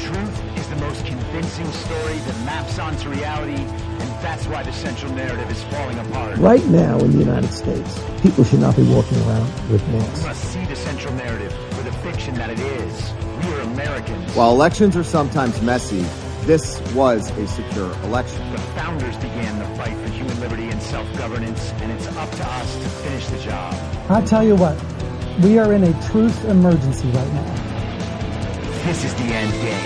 truth is the most convincing story that maps onto reality, and that's why the central narrative is falling apart. Right now in the United States, people should not be walking around with masks. We must see the central narrative for the fiction that it is. We are Americans. While elections are sometimes messy, this was a secure election. The founders began the fight for human liberty and self-governance, and it's up to us to finish the job. I'll tell you what, we are in a truth emergency right now. This is the end game.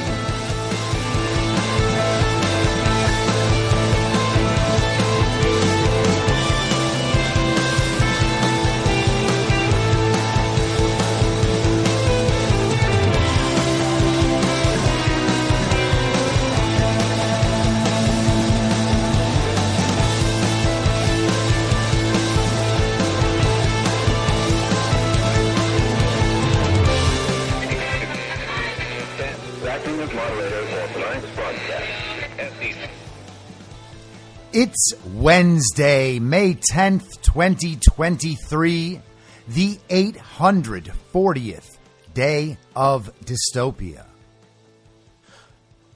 It's Wednesday, May 10th, 2023, the 840th day of dystopia.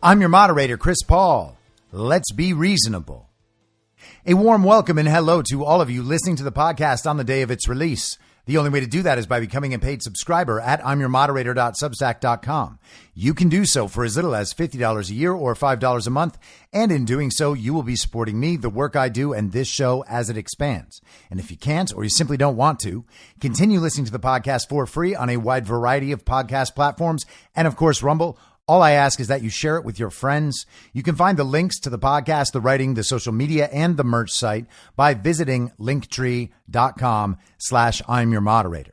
I'm your moderator, Chris Paul. Let's be reasonable. A warm welcome and hello to all of you listening to the podcast on the day of its release. The only way to do that is by becoming a paid subscriber at imyourmoderator.substack.com. You can do so for as little as $50 a year or $5 a month, and in doing so, you will be supporting me, the work I do, and this show as it expands. And if you can't or you simply don't want to, continue listening to the podcast for free on a wide variety of podcast platforms and, of course, Rumble. All I ask is that you share it with your friends. You can find the links to the podcast, the writing, the social media, and the merch site by visiting linktree.com/I'mYourModerator.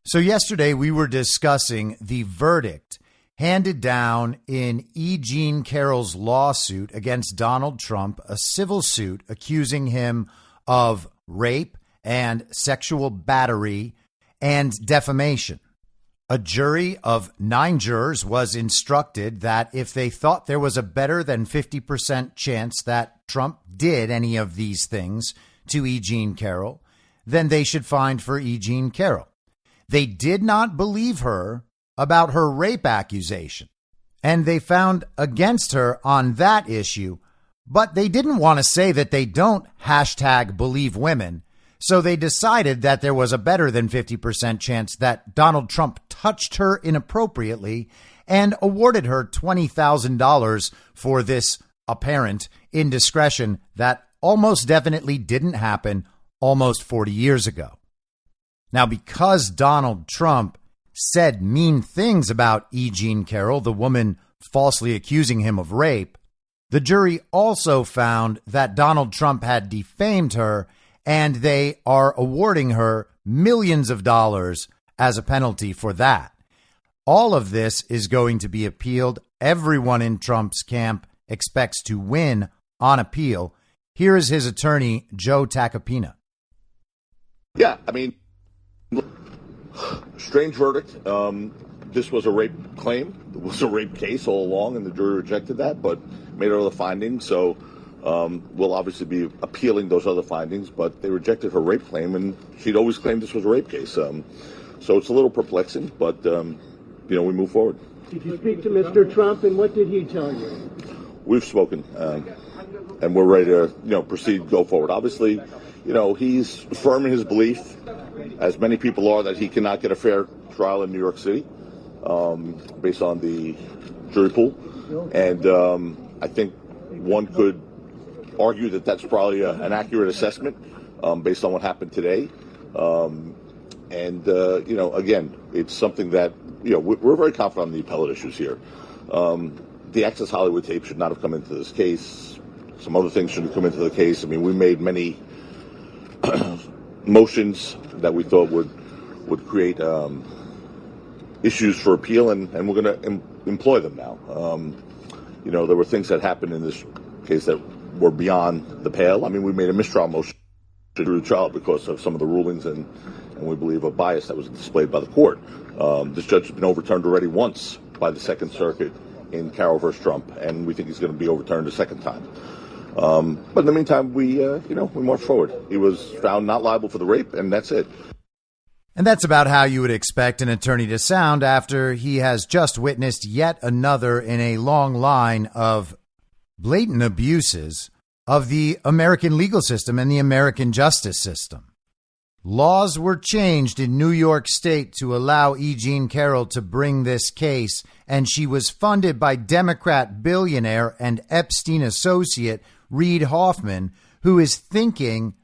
So yesterday we were discussing the verdict handed down in E Jean Carroll's lawsuit against Donald Trump, a civil suit accusing him of rape and sexual battery and defamation. A jury of 9 jurors was instructed that if they thought there was a better than 50% chance that Trump did any of these things to E Jean Carroll, then they should find for E Jean Carroll. They did not believe her about her rape accusation, and they found against her on that issue, but they didn't want to say that they don't #believe women. So they decided that there was a better than 50% chance that Donald Trump touched her inappropriately and awarded her $20,000 for this apparent indiscretion that almost definitely didn't happen almost 40 years ago. Now, because Donald Trump said mean things about E Jean Carroll, the woman falsely accusing him of rape, the jury also found that Donald Trump had defamed her, and they are awarding her millions of dollars as a penalty for that. All of this is going to be appealed. Everyone in Trump's camp expects to win on appeal. Here is his attorney, Joe Tacopina. Yeah, I mean, strange verdict. This was a rape claim. It was a rape case all along, and the jury rejected that, but made other findings. So we'll obviously be appealing those other findings, but they rejected her rape claim, and she'd always claimed this was a rape case. So it's a little perplexing, but, we move forward. Did you speak to Mr. Trump, and what did he tell you? We've spoken, and we're ready to, proceed, go forward. Obviously, he's firm in his belief, as many people are, that he cannot get a fair trial in New York City based on the jury pool. And I think one could argue that that's probably an accurate assessment based on what happened today. Again, it's something that, we're very confident on the appellate issues here. The Access Hollywood tape should not have come into this case. Some other things shouldn't come into the case. I mean, we made many motions that we thought would create issues for appeal, and we're going to employ them now. There were things that happened in this case that were beyond the pale. I mean, we made a mistrial motion to do the trial because of some of the rulings and we believe a bias that was displayed by the court. This judge has been overturned already once by the Second Circuit in Carroll versus Trump, and we think he's going to be overturned a second time. But in the meantime, we march forward. He was found not liable for the rape, and that's it. And that's about how you would expect an attorney to sound after he has just witnessed yet another in a long line of blatant abuses of the American legal system and the American justice system. Laws were changed in New York State to allow E Jean Carroll to bring this case, and she was funded by Democrat billionaire and Epstein associate Reid Hoffman, who is thinking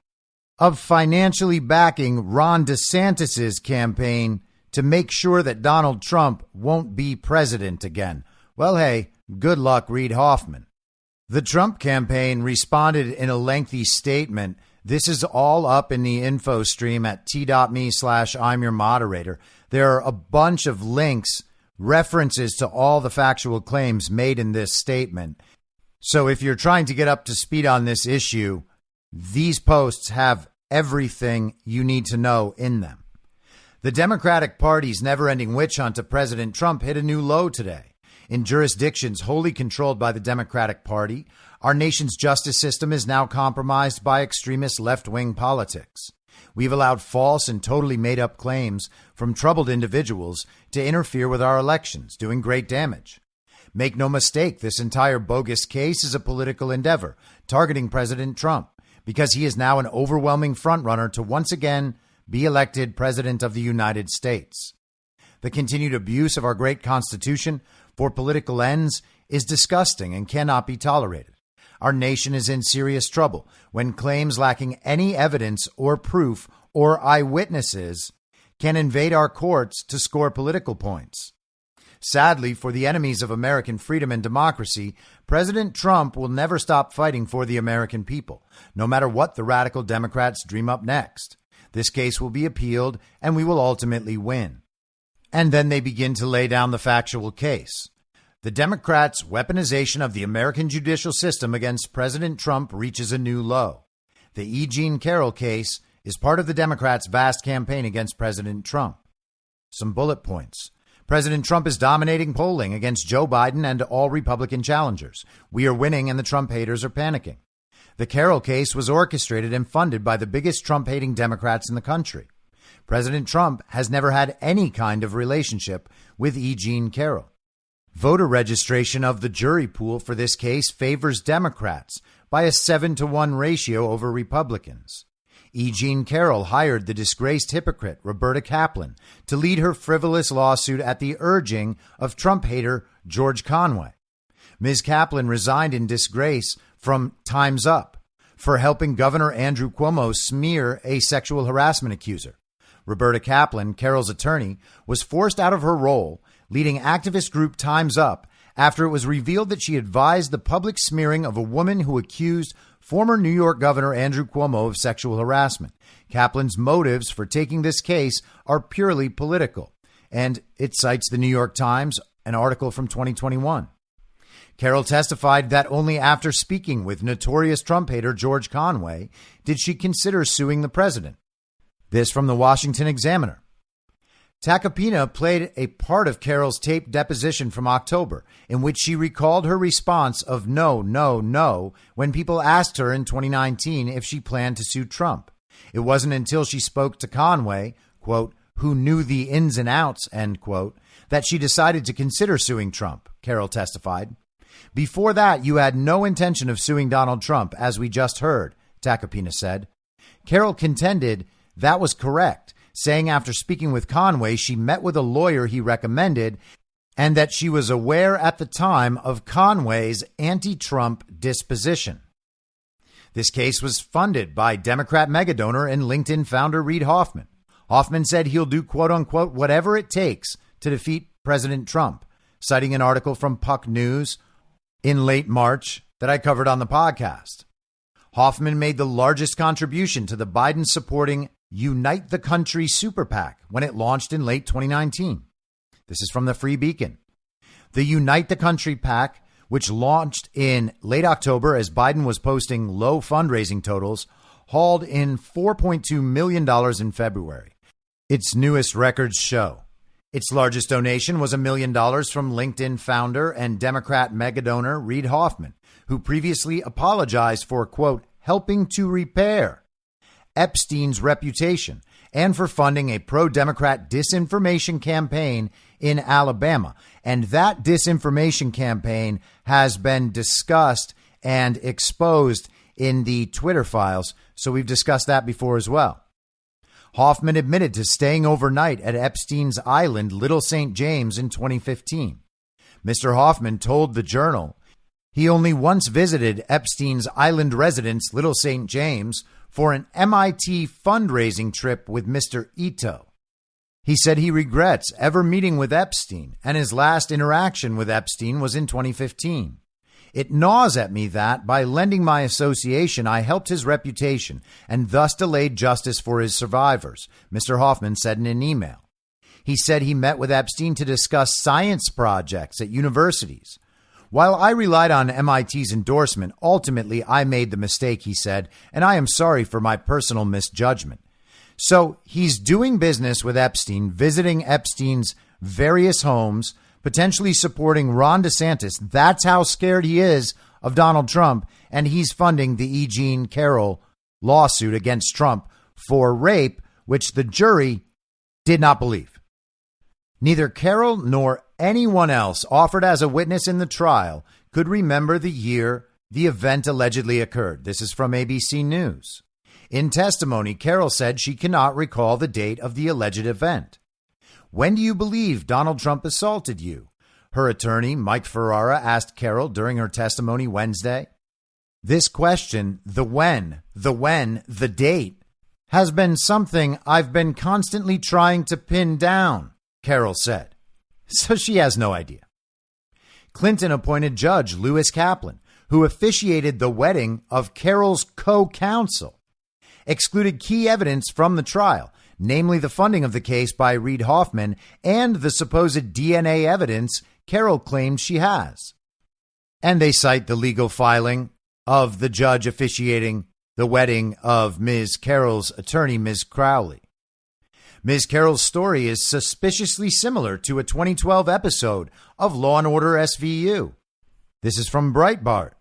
of financially backing Ron DeSantis's campaign to make sure that Donald Trump won't be president again. Well, hey, good luck, Reid Hoffman. The Trump campaign responded in a lengthy statement. This is all up in the info stream at t.me/I'm your moderator. There are a bunch of links, references to all the factual claims made in this statement. So if you're trying to get up to speed on this issue, these posts have everything you need to know in them. The Democratic Party's never-ending witch hunt of President Trump hit a new low today. In jurisdictions wholly controlled by the Democratic Party, our nation's justice system is now compromised by extremist left-wing politics. We've allowed false and totally made-up claims from troubled individuals to interfere with our elections, doing great damage. Make no mistake, this entire bogus case is a political endeavor targeting President Trump, because he is now an overwhelming frontrunner to once again be elected President of the United States. The continued abuse of our great Constitution for political ends is disgusting and cannot be tolerated. Our nation is in serious trouble when claims lacking any evidence or proof or eyewitnesses can invade our courts to score political points. Sadly, for the enemies of American freedom and democracy, President Trump will never stop fighting for the American people, no matter what the radical Democrats dream up next. This case will be appealed, and we will ultimately win. And then they begin to lay down the factual case. The Democrats' weaponization of the American judicial system against President Trump reaches a new low. The E Jean Carroll case is part of the Democrats' vast campaign against President Trump. Some bullet points. President Trump is dominating polling against Joe Biden and all Republican challengers. We are winning and the Trump haters are panicking. The Carroll case was orchestrated and funded by the biggest Trump-hating Democrats in the country. President Trump has never had any kind of relationship with E Jean Carroll. Voter registration of the jury pool for this case favors Democrats by a 7-to-1 ratio over Republicans. E Jean Carroll hired the disgraced hypocrite Roberta Kaplan to lead her frivolous lawsuit at the urging of Trump hater George Conway. Ms. Kaplan resigned in disgrace from Time's Up for helping Governor Andrew Cuomo smear a sexual harassment accuser. Roberta Kaplan, Carroll's attorney, was forced out of her role leading activist group Time's Up after it was revealed that she advised the public smearing of a woman who accused former New York Governor Andrew Cuomo of sexual harassment. Kaplan's motives for taking this case are purely political, and it cites the New York Times, an article from 2021. Carroll testified that only after speaking with notorious Trump hater George Conway did she consider suing the president. This from the Washington Examiner. Tacopina played a part of Carroll's taped deposition from October, in which she recalled her response of no, no, no when people asked her in 2019 if she planned to sue Trump. It wasn't until she spoke to Conway, quote, who knew the ins and outs, end quote, that she decided to consider suing Trump, Carroll testified. Before that, you had no intention of suing Donald Trump, as we just heard, Tacopina said. Carroll contended that was correct, saying after speaking with Conway, she met with a lawyer he recommended and that she was aware at the time of Conway's anti-Trump disposition. This case was funded by Democrat megadonor and LinkedIn founder Reid Hoffman. Hoffman said he'll do, quote unquote, whatever it takes to defeat President Trump, citing an article from Puck News in late March that I covered on the podcast. Hoffman made the largest contribution to the Biden-supporting Unite the Country Super PAC when it launched in late 2019. This is from the Free Beacon. The Unite the Country PAC, which launched in late October as Biden was posting low fundraising totals, hauled in $4.2 million in February. Its newest records show. Its largest donation was $1 million from LinkedIn founder and Democrat megadonor Reid Hoffman, who previously apologized for, quote, helping to repair Epstein's reputation and for funding a pro-Democrat disinformation campaign in Alabama. And that disinformation campaign has been discussed and exposed in the Twitter files. So we've discussed that before as well. Hoffman admitted to staying overnight at Epstein's island, Little St. James, in 2015. Mr. Hoffman told the Journal he only once visited Epstein's island residence, Little St. James, for an MIT fundraising trip with Mr. Ito. He said he regrets ever meeting with Epstein, and his last interaction with Epstein was in 2015. It gnaws at me that, by lending my association, I helped his reputation and thus delayed justice for his survivors, Mr. Hoffman said in an email. He said he met with Epstein to discuss science projects at universities. While I relied on MIT's endorsement, ultimately I made the mistake, he said, and I am sorry for my personal misjudgment. So he's doing business with Epstein, visiting Epstein's various homes, potentially supporting Ron DeSantis. That's how scared he is of Donald Trump. And he's funding the E. Jean Carroll lawsuit against Trump for rape, which the jury did not believe. Neither Carroll nor anyone else offered as a witness in the trial could remember the year the event allegedly occurred. This is from ABC News. In testimony, Carroll said she cannot recall the date of the alleged event. When do you believe Donald Trump assaulted you? Her attorney, Mike Ferrara, asked Carroll during her testimony Wednesday. This question, the when, the date, has been something I've been constantly trying to pin down, Carroll said. So she has no idea. Clinton appointed Judge Lewis Kaplan, who officiated the wedding of Carroll's co-counsel, excluded key evidence from the trial, namely the funding of the case by Reid Hoffman and the supposed DNA evidence Carroll claimed she has. And they cite the legal filing of the judge officiating the wedding of Ms. Carroll's attorney, Ms. Crowley. Ms. Carroll's story is suspiciously similar to a 2012 episode of Law & Order SVU. This is from Breitbart.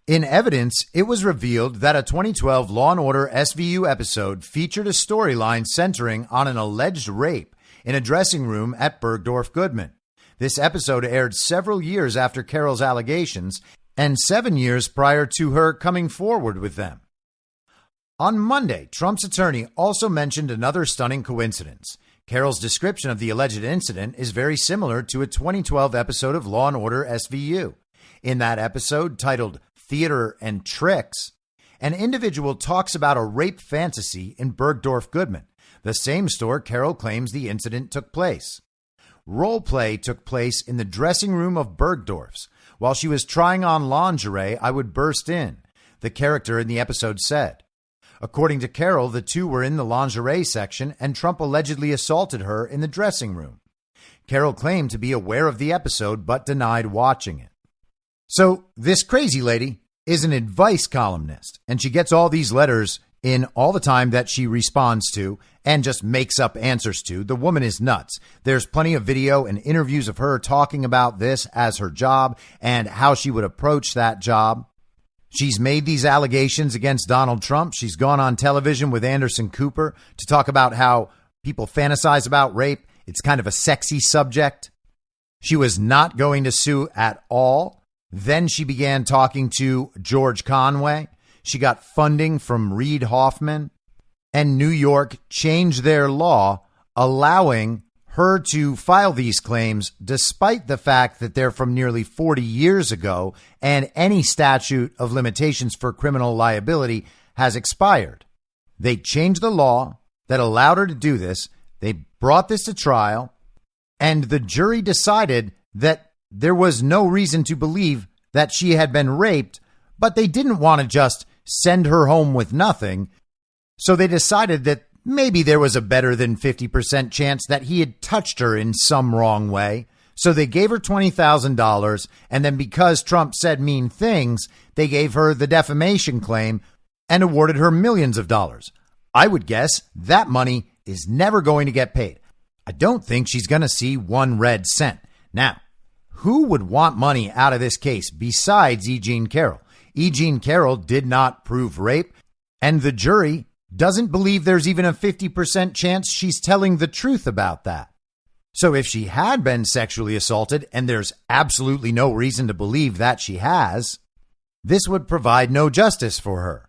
In evidence, it was revealed that a 2012 Law & Order SVU episode featured a storyline centering on an alleged rape in a dressing room at Bergdorf Goodman. This episode aired several years after Carroll's allegations and 7 years prior to her coming forward with them. On Monday, Trump's attorney also mentioned another stunning coincidence. Carroll's description of the alleged incident is very similar to a 2012 episode of Law & Order SVU. In that episode, titled Theater and Tricks, an individual talks about a rape fantasy in Bergdorf Goodman, the same store Carroll claims the incident took place. Role play took place in the dressing room of Bergdorf's. While she was trying on lingerie, I would burst in, the character in the episode said. According to Carroll, the two were in the lingerie section and Trump allegedly assaulted her in the dressing room. Carroll claimed to be aware of the episode but denied watching it. So this crazy lady is an advice columnist, and she gets all these letters in all the time that she responds to and just makes up answers to. The woman is nuts. There's plenty of video and interviews of her talking about this as her job and how she would approach that job. She's made these allegations against Donald Trump. She's gone on television with Anderson Cooper to talk about how people fantasize about rape. It's kind of a sexy subject. She was not going to sue at all. Then she began talking to George Conway. She got funding from Reid Hoffman, and New York changed their law allowing her to file these claims despite the fact that they're from nearly 40 years ago and any statute of limitations for criminal liability has expired. They changed the law that allowed her to do this. They brought this to trial, and the jury decided that there was no reason to believe that she had been raped, but they didn't want to just send her home with nothing. So they decided that maybe there was a better than 50% chance that he had touched her in some wrong way. So they gave her $20,000. And then because Trump said mean things, they gave her the defamation claim and awarded her millions of dollars. I would guess that money is never going to get paid. I don't think she's going to see one red cent. Now, who would want money out of this case besides E. Jean Carroll? E. Jean Carroll did not prove rape, and the jury doesn't believe there's even a 50% chance she's telling the truth about that. So if she had been sexually assaulted, and there's absolutely no reason to believe that she has, this would provide no justice for her.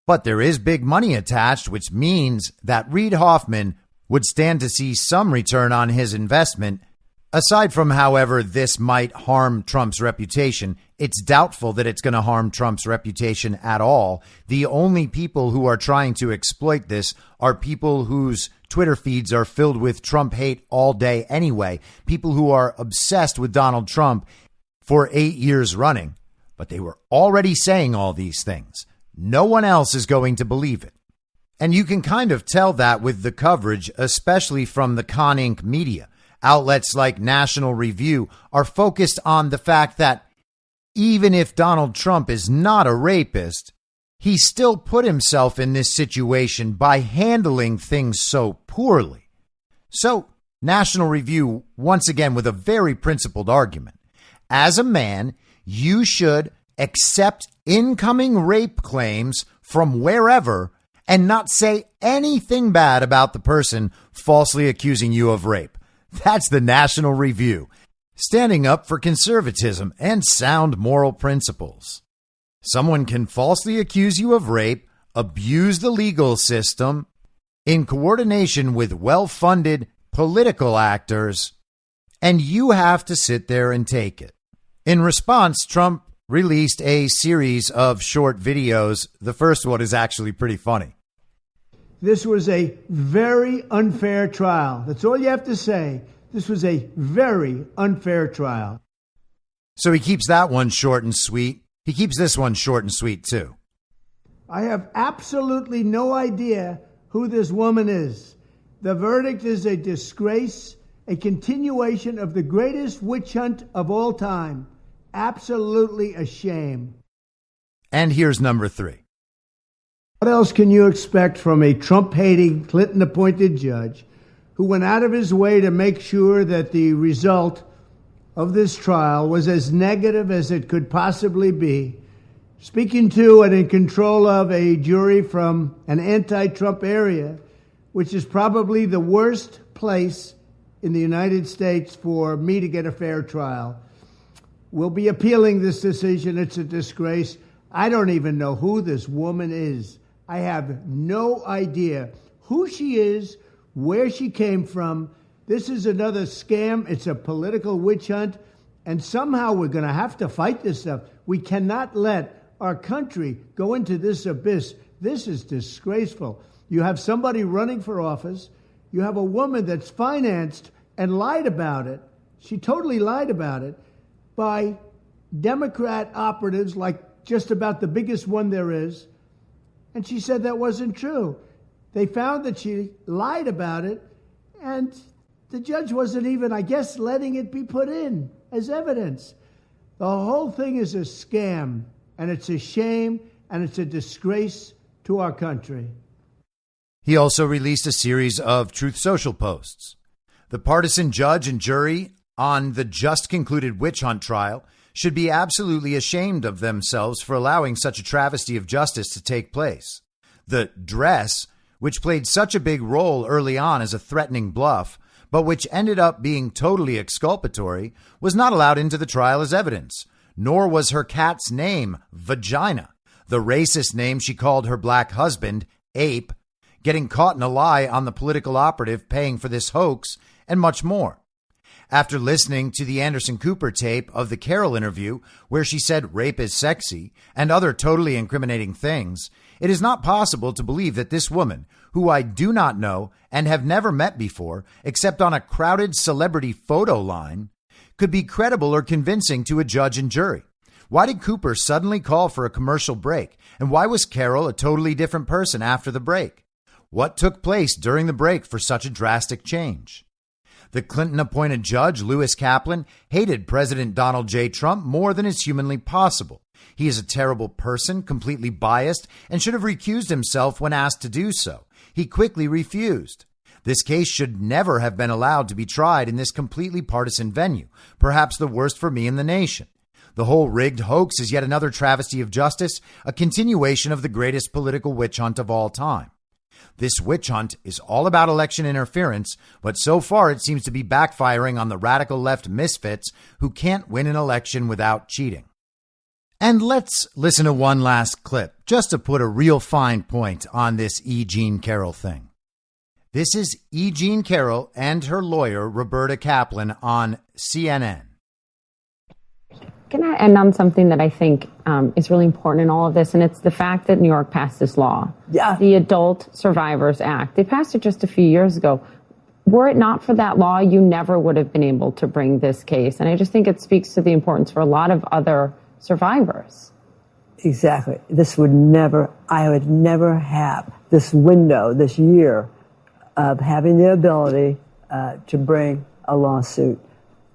But there is big money attached, which means that Reid Hoffman would stand to see some return on his investment. Aside from, however, this might harm Trump's reputation, it's doubtful that it's going to harm Trump's reputation at all. The only people who are trying to exploit this are people whose Twitter feeds are filled with Trump hate all day anyway, people who are obsessed with Donald Trump for 8 years running. But they were already saying all these things. No one else is going to believe it. And you can kind of tell that with the coverage, especially from the Con Inc. media. Outlets like National Review are focused on the fact that even if Donald Trump is not a rapist, he still put himself in this situation by handling things so poorly. So, National Review, once again, with a very principled argument. As a man, you should accept incoming rape claims from wherever and not say anything bad about the person falsely accusing you of rape. That's the National Review, standing up for conservatism and sound moral principles. Someone can falsely accuse you of rape, abuse the legal system in coordination with well-funded political actors, and you have to sit there and take it. In response, Trump released a series of short videos. The first one is actually pretty funny. This was a very unfair trial. That's all you have to say. This was a very unfair trial. So he keeps that one short and sweet. He keeps this one short and sweet, too. I have absolutely no idea who this woman is. The verdict is a disgrace, a continuation of the greatest witch hunt of all time. Absolutely a shame. And here's number 3. What else can you expect from a Trump-hating, Clinton-appointed judge who went out of his way to make sure that the result of this trial was as negative as it could possibly be, speaking to and in control of a jury from an anti-Trump area, which is probably the worst place in the United States for me to get a fair trial. We'll be appealing this decision. It's a disgrace. I don't even know who this woman is. I have no idea who she is, where she came from. This is another scam. It's a political witch hunt. And somehow we're going to have to fight this stuff. We cannot let our country go into this abyss. This is disgraceful. You have somebody running for office. You have a woman that's financed and lied about it. She totally lied about it by Democrat operatives, like just about the biggest one there is. And she said that wasn't true. They found that she lied about it, and the judge wasn't even, I guess, letting it be put in as evidence. The whole thing is a scam, and it's a shame, and it's a disgrace to our country. He also released a series of Truth Social posts. The partisan judge and jury on the just concluded witch hunt trial should be absolutely ashamed of themselves for allowing such a travesty of justice to take place. The dress, which played such a big role early on as a threatening bluff, but which ended up being totally exculpatory, was not allowed into the trial as evidence, nor was her cat's name, Vagina, the racist name she called her black husband, Ape, getting caught in a lie on the political operative paying for this hoax, and much more. After listening to the Anderson Cooper tape of the Carroll interview, where she said rape is sexy and other totally incriminating things, it is not possible to believe that this woman, who I do not know and have never met before, except on a crowded celebrity photo line, could be credible or convincing to a judge and jury. Why did Cooper suddenly call for a commercial break? And why was Carroll a totally different person after the break? What took place during the break for such a drastic change? The Clinton-appointed judge, Lewis Kaplan, hated President Donald J. Trump more than is humanly possible. He is a terrible person, completely biased, and should have recused himself when asked to do so. He quickly refused. This case should never have been allowed to be tried in this completely partisan venue, perhaps the worst for me in the nation. The whole rigged hoax is yet another travesty of justice, a continuation of the greatest political witch hunt of all time. This witch hunt is all about election interference, but so far it seems to be backfiring on the radical left misfits who can't win an election without cheating. And let's listen to one last clip, just to put a real fine point on this E Jean Carroll thing. This is E Jean Carroll and her lawyer, Roberta Kaplan, on CNN. Can I end on something that I think is really important in all of this? And it's the fact that New York passed this law. Yeah. The Adult Survivors Act. They passed it just a few years ago. Were it not for that law, you never would have been able to bring this case. And I just think it speaks to the importance for a lot of other survivors. Exactly. I would never have this window, this year of having the ability to bring a lawsuit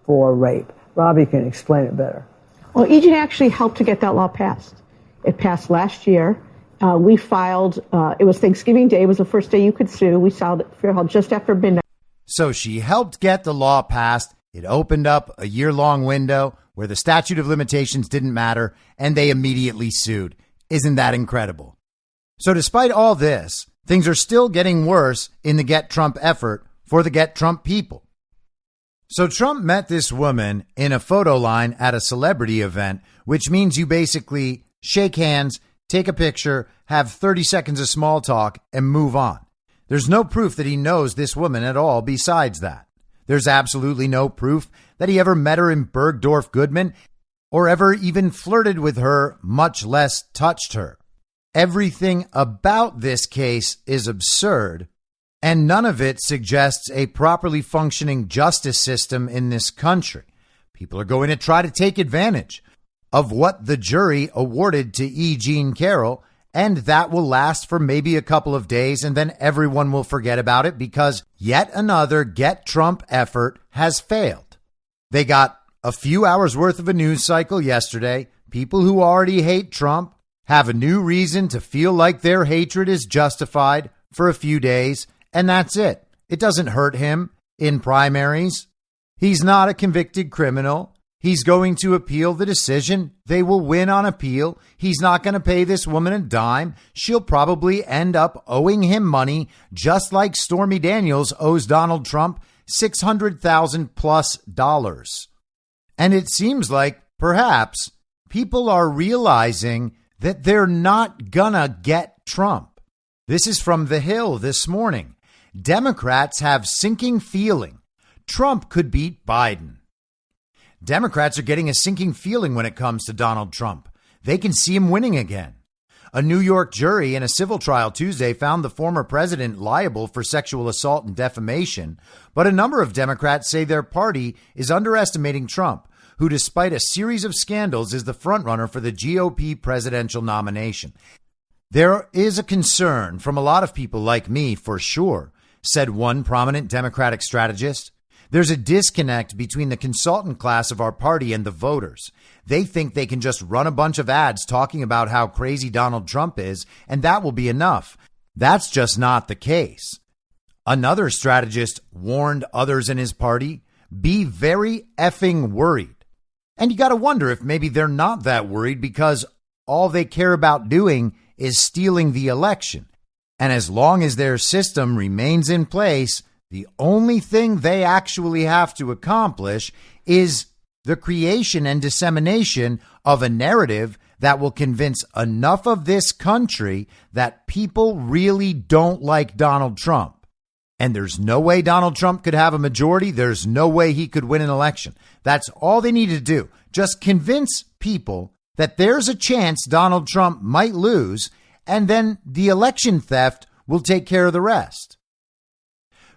for rape. Robbie can explain it better. Well, E Jean actually helped to get that law passed. It passed last year. We filed, it was Thanksgiving Day. It was the first day you could sue. We filed just after midnight. So she helped get the law passed. It opened up a year-long window where the statute of limitations didn't matter, and they immediately sued. Isn't that incredible? So despite all this, things are still getting worse in the Get Trump effort for the Get Trump people. So Trump met this woman in a photo line at a celebrity event, which means you basically shake hands, take a picture, have 30 seconds of small talk, and move on. There's no proof that he knows this woman at all besides that. There's absolutely no proof that he ever met her in Bergdorf Goodman or ever even flirted with her, much less touched her. Everything about this case is absurd, and none of it suggests a properly functioning justice system in this country. People are going to try to take advantage of what the jury awarded to E Jean Carroll, and that will last for maybe a couple of days, and then everyone will forget about it because yet another Get Trump effort has failed. They got a few hours worth of a news cycle yesterday. People who already hate Trump have a new reason to feel like their hatred is justified for a few days, and that's it. It doesn't hurt him in primaries. He's not a convicted criminal. He's going to appeal the decision. They will win on appeal. He's not going to pay this woman a dime. She'll probably end up owing him money, just like Stormy Daniels owes Donald Trump $600,000+. And it seems like perhaps people are realizing that they're not gonna get Trump. This is from The Hill this morning. Democrats have sinking feeling Trump could beat Biden. Democrats are getting a sinking feeling when it comes to Donald Trump. They can see him winning again. A New York jury in a civil trial Tuesday found the former president liable for sexual assault and defamation, but a number of Democrats say their party is underestimating Trump, who, despite a series of scandals, is the frontrunner for the GOP presidential nomination. There is a concern from a lot of people like me, for sure, said one prominent Democratic strategist. There's a disconnect between the consultant class of our party and the voters. They think they can just run a bunch of ads talking about how crazy Donald Trump is, and that will be enough. That's just not the case. Another strategist warned others in his party, be very effing worried. And you got to wonder if maybe they're not that worried because all they care about doing is stealing the election. And as long as their system remains in place, the only thing they actually have to accomplish is the creation and dissemination of a narrative that will convince enough of this country that people really don't like Donald Trump. And there's no way Donald Trump could have a majority. There's no way he could win an election. That's all they need to do. Just convince people that there's a chance Donald Trump might lose, and then the election theft will take care of the rest.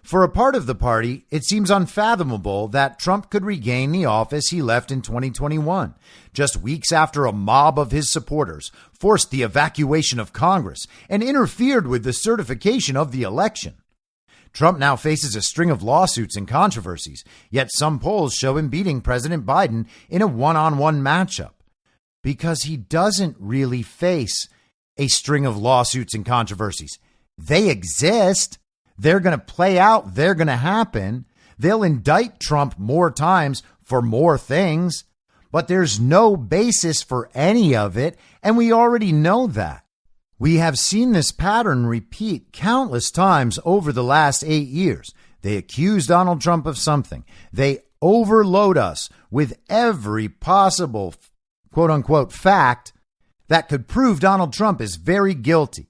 For a part of the party, it seems unfathomable that Trump could regain the office he left in 2021, just weeks after a mob of his supporters forced the evacuation of Congress and interfered with the certification of the election. Trump now faces a string of lawsuits and controversies, yet some polls show him beating President Biden in a one-on-one matchup. Because he doesn't really face a string of lawsuits and controversies. They exist. They're going to play out. They're going to happen. They'll indict Trump more times for more things, but there's no basis for any of it, and we already know that. We have seen this pattern repeat countless times over the last 8 years. They accuse Donald Trump of something. They overload us with every possible quote unquote fact that could prove Donald Trump is very guilty.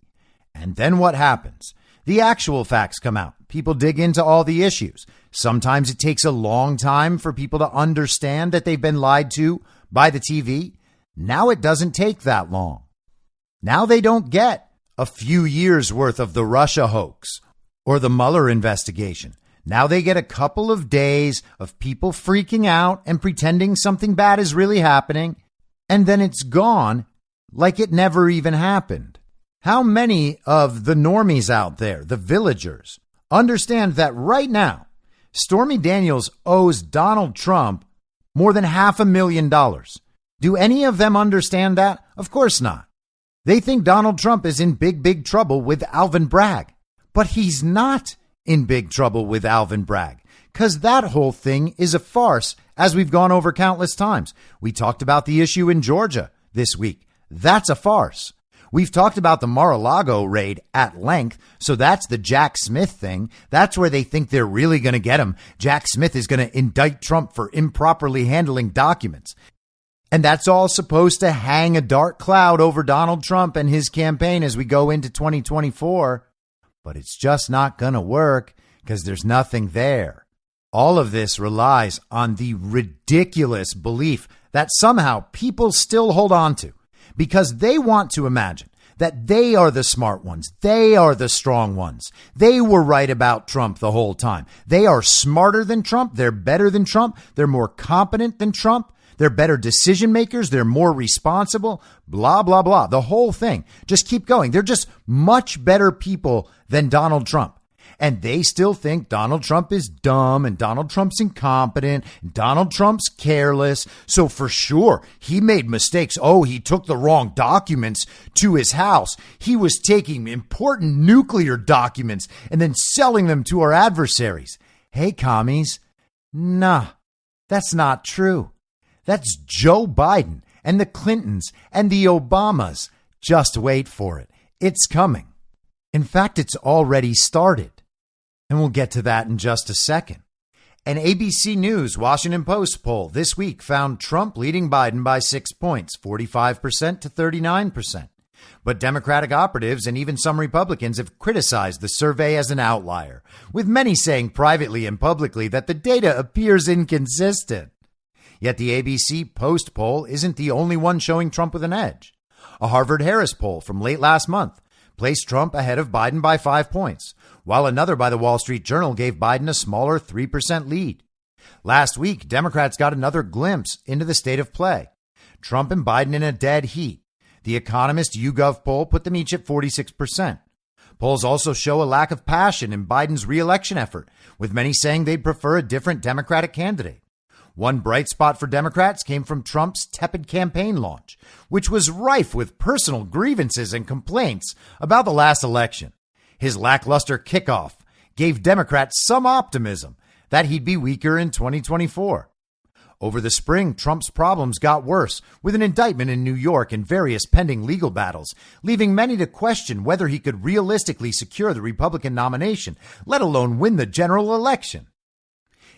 And then what happens? The actual facts come out. People dig into all the issues. Sometimes it takes a long time for people to understand that they've been lied to by the TV. Now it doesn't take that long. Now they don't get a few years worth of the Russia hoax or the Mueller investigation. Now they get a couple of days of people freaking out and pretending something bad is really happening, and then it's gone like it never even happened. How many of the normies out there, the villagers, understand that right now Stormy Daniels owes Donald Trump more than $500,000? Do any of them understand that? Of course not. They think Donald Trump is in big trouble with Alvin Bragg, but he's not in big trouble with Alvin Bragg, because that whole thing is a farce, as we've gone over countless times. We talked about the issue in Georgia this week. That's a farce. We've talked about the Mar-a-Lago raid at length, so that's the Jack Smith thing. That's where they think they're really going to get him. Jack Smith is going to indict Trump for improperly handling documents. And that's all supposed to hang a dark cloud over Donald Trump and his campaign as we go into 2024. But it's just not going to work because there's nothing there. All of this relies on the ridiculous belief that somehow people still hold on to because they want to imagine that they are the smart ones. They are the strong ones. They were right about Trump the whole time. They are smarter than Trump. They're better than Trump. They're more competent than Trump. They're better decision makers. They're more responsible, blah, blah, blah. The whole thing. Just keep going. They're just much better people than Donald Trump. And they still think Donald Trump is dumb and Donald Trump's incompetent and Donald Trump's careless. So for sure, he made mistakes. Oh, he took the wrong documents to his house. He was taking important nuclear documents and then selling them to our adversaries. Hey, commies. Nah, that's not true. That's Joe Biden and the Clintons and the Obamas. Just wait for it. It's coming. In fact, it's already started. And we'll get to that in just a second. An ABC News Washington Post poll this week found Trump leading Biden by 6 points, 45% to 39%. But Democratic operatives and even some Republicans have criticized the survey as an outlier, with many saying privately and publicly that the data appears inconsistent. Yet the ABC Post poll isn't the only one showing Trump with an edge. A Harvard-Harris poll from late last month placed Trump ahead of Biden by 5 points, while another by the Wall Street Journal gave Biden a smaller 3% lead. Last week, Democrats got another glimpse into the state of play. Trump and Biden in a dead heat. The Economist YouGov poll put them each at 46%. Polls also show a lack of passion in Biden's re-election effort, with many saying they'd prefer a different Democratic candidate. One bright spot for Democrats came from Trump's tepid campaign launch, which was rife with personal grievances and complaints about the last election. His lackluster kickoff gave Democrats some optimism that he'd be weaker in 2024. Over the spring, Trump's problems got worse, with an indictment in New York and various pending legal battles, leaving many to question whether he could realistically secure the Republican nomination, let alone win the general election.